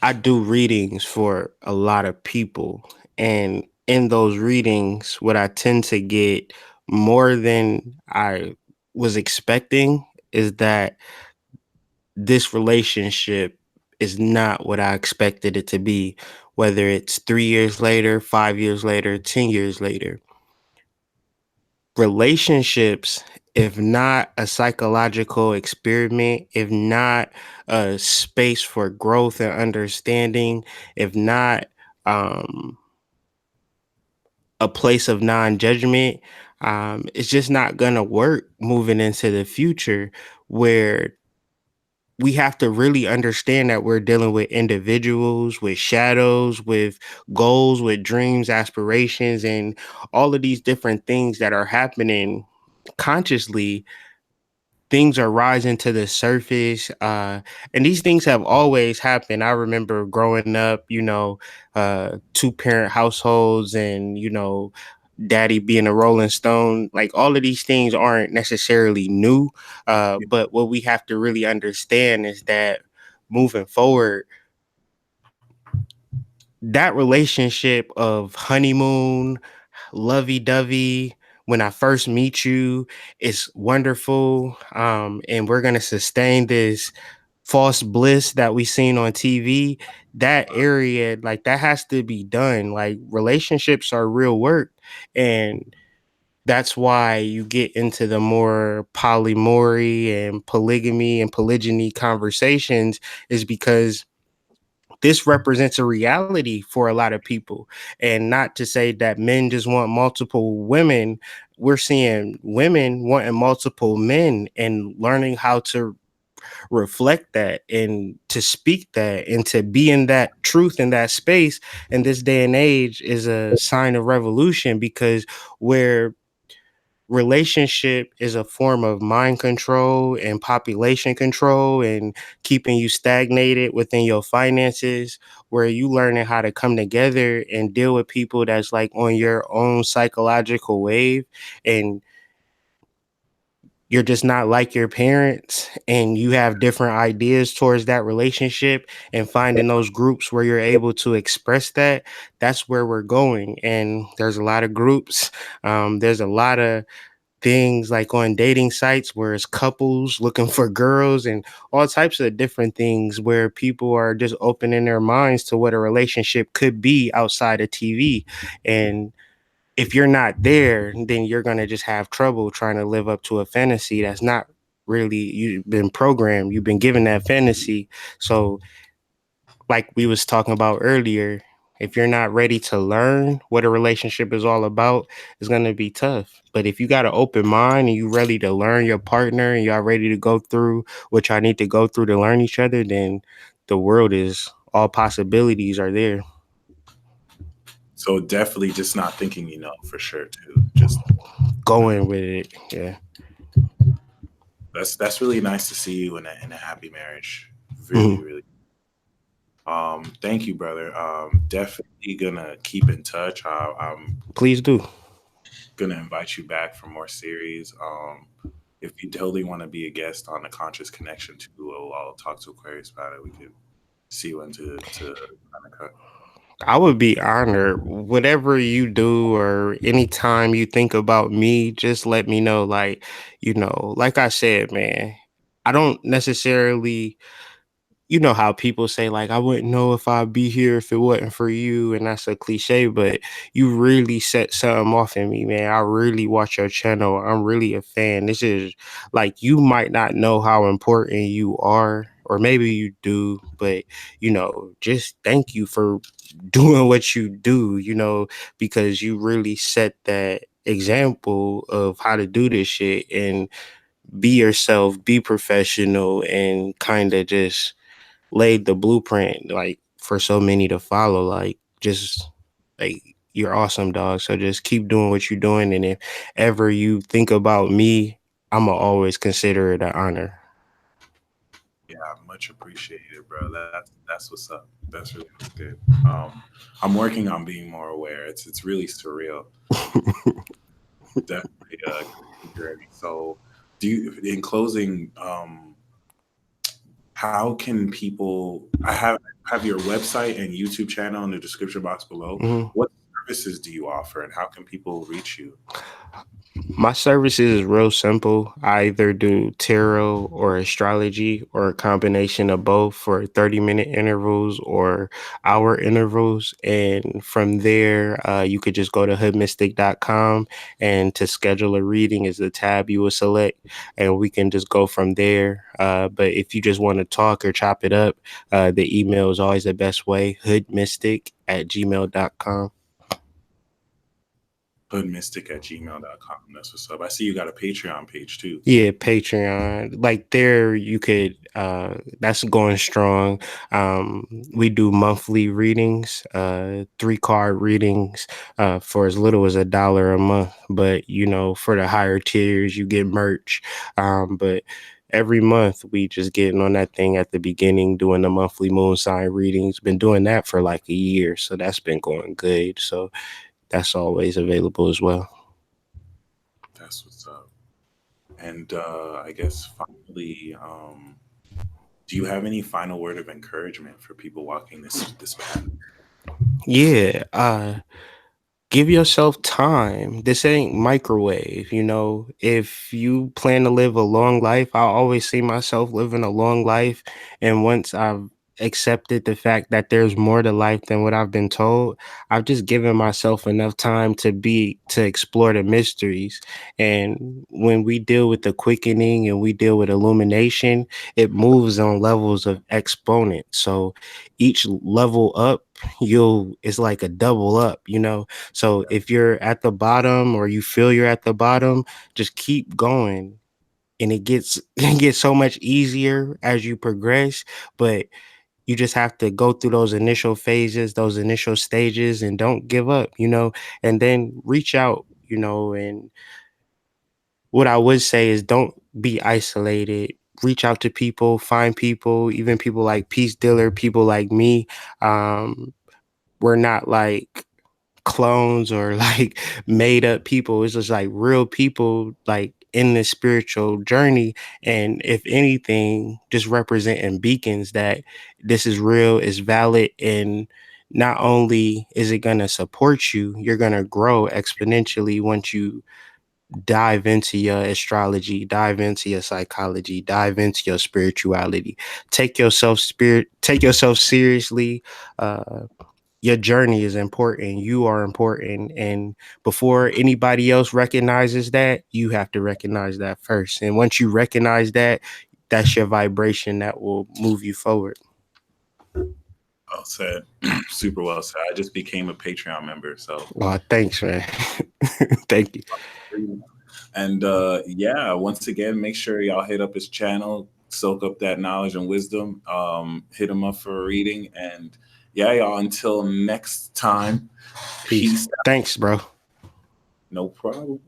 I do readings for a lot of people, and in those readings, what I tend to get more than I was expecting is that this relationship is not what I expected it to be, whether it's 3 years later, 5 years later, 10 years later. Relationships, if not a psychological experiment, if not a space for growth and understanding, if not um, a place of non-judgment, it's just not gonna work moving into the future, where we have to really understand that we're dealing with individuals with shadows, with goals, with dreams, aspirations, and all of these different things that are happening consciously. Things are rising to the surface, and these things have always happened. I remember growing up, two parent households, and daddy being a Rolling Stone. Like, all of these things aren't necessarily new, but what we have to really understand is that moving forward, that relationship of honeymoon, lovey-dovey, when I first meet you, it's wonderful, and we're going to sustain this false bliss that we seen on TV. That area, like, that has to be done. Like, relationships are real work, and that's why you get into the more polyamory and polygamy and polygyny conversations, is because this represents a reality for a lot of people. And not to say that men just want multiple women. We're seeing women wanting multiple men, and learning how to reflect that and to speak that and to be in that truth in that space in this day and age is a sign of revolution, because where relationship is a form of mind control and population control and keeping you stagnated within your finances, where you learning how to come together and deal with people that's like on your own psychological wave, and you're just not like your parents, and you have different ideas towards that relationship, and finding those groups where you're able to express that. That's where we're going. And there's a lot of groups, there's a lot of things like on dating sites where it's couples looking for girls, and all types of different things where people are just opening their minds to what a relationship could be outside of TV. And if you're not there, then you're going to just have trouble trying to live up to a fantasy that's not really, you've been programmed, you've been given that fantasy. So, like we was talking about earlier, if you're not ready to learn what a relationship is all about, it's going to be tough. But if you got an open mind and you ready to learn your partner, and y'all ready to go through what y'all need to go through to learn each other, then the world is, all possibilities are there. So definitely just not thinking for sure too. Just Going with it. Yeah. that's really nice to see you in a happy marriage. Really, Mhm. really. Thank you, brother. Definitely gonna keep in touch. I'm Please do. gonna invite you back for more series. If you totally want to be a guest on the Conscious Connection too, I'll talk to Aquarius about it. We could see when to kind of cut. I would be honored. Whatever you do, or anytime you think about me, just let me know. Like, like I said, man, I don't necessarily, how people say, like, I wouldn't know if I'd be here if it wasn't for you. And that's a cliche, but you really set something off in me, man. I really watch your channel. I'm really a fan. This is like, you might not know how important you are, or maybe you do, but just thank you for doing what you do, because you really set that example of how to do this shit. And be yourself, be professional, and kind of just laid the blueprint like for so many to follow. Like just like you're awesome, dog. So just keep doing what you're doing, and if ever you think about me, I'ma always consider it an honor. Yeah, much appreciated, bro. That's what's up. That's really good. I'm working on being more aware. It's really surreal. Definitely a crazy journey. So, do you, in closing, how can people? I have your website and YouTube channel in the description box below. Mhm. What services do you offer, and how can people reach you? My service is real simple. I either do tarot or astrology or a combination of both for 30-minute intervals or hour intervals. And from there, you could just go to hoodmystic.com, and to schedule a reading is the tab you will select, and we can just go from there. But if you just want to talk or chop it up, the email is always the best way, hoodmystic@gmail.com. Hoodmystic@gmail.com. That's what's up. I see you got a Patreon page too. Yeah, Patreon. Like there you could that's going strong. We do monthly readings, 3 card readings, for as little as $1 a month. But you know, for the higher tiers you get merch. But every month we just getting on that thing at the beginning, doing the monthly moon sign readings. Been doing that for like a year, so that's been going good. So that's always available as well. That's what's up. And I guess finally, do you have any final word of encouragement for people walking this path? Yeah, give yourself time. This ain't microwave, you know. If you plan to live a long life, I always see myself living a long life. And once I've accepted the fact that there's more to life than what I've been told, I've just given myself enough time to explore the mysteries. And when we deal with the quickening and we deal with illumination, it moves on levels of exponent. So each level up, you'll it's like a double up, you know. So if you're at the bottom or you feel you're at the bottom, just keep going. And it gets it gets so much easier as you progress, but you just have to go through those initial phases, those initial stages, and don't give up, you know, and then reach out, you know. And what I would say is don't be isolated. Reach out to people, find people, even people like Peace Dealer, people like me. Um, we're not like clones or like made up people. It's just like real people like in this spiritual journey. And if anything, just representing beacons that this is real, is valid, and not only is it going to support you, you're going to grow exponentially once you dive into your astrology, dive into your psychology, dive into your spirituality. Take yourself seriously. Your journey is important. You are important. And before anybody else recognizes that, you have to recognize that first. And once you recognize that, that's your vibration that will move you forward. Well said. Super well said. I just became a Patreon member, so Oh, thanks, man. Thank you. and yeah, once again, make sure y'all hit up his channel, soak up that knowledge and wisdom. Hit him up for a reading, and yeah, y'all. Until next time, Peace. peace. Thanks, bro. No problem.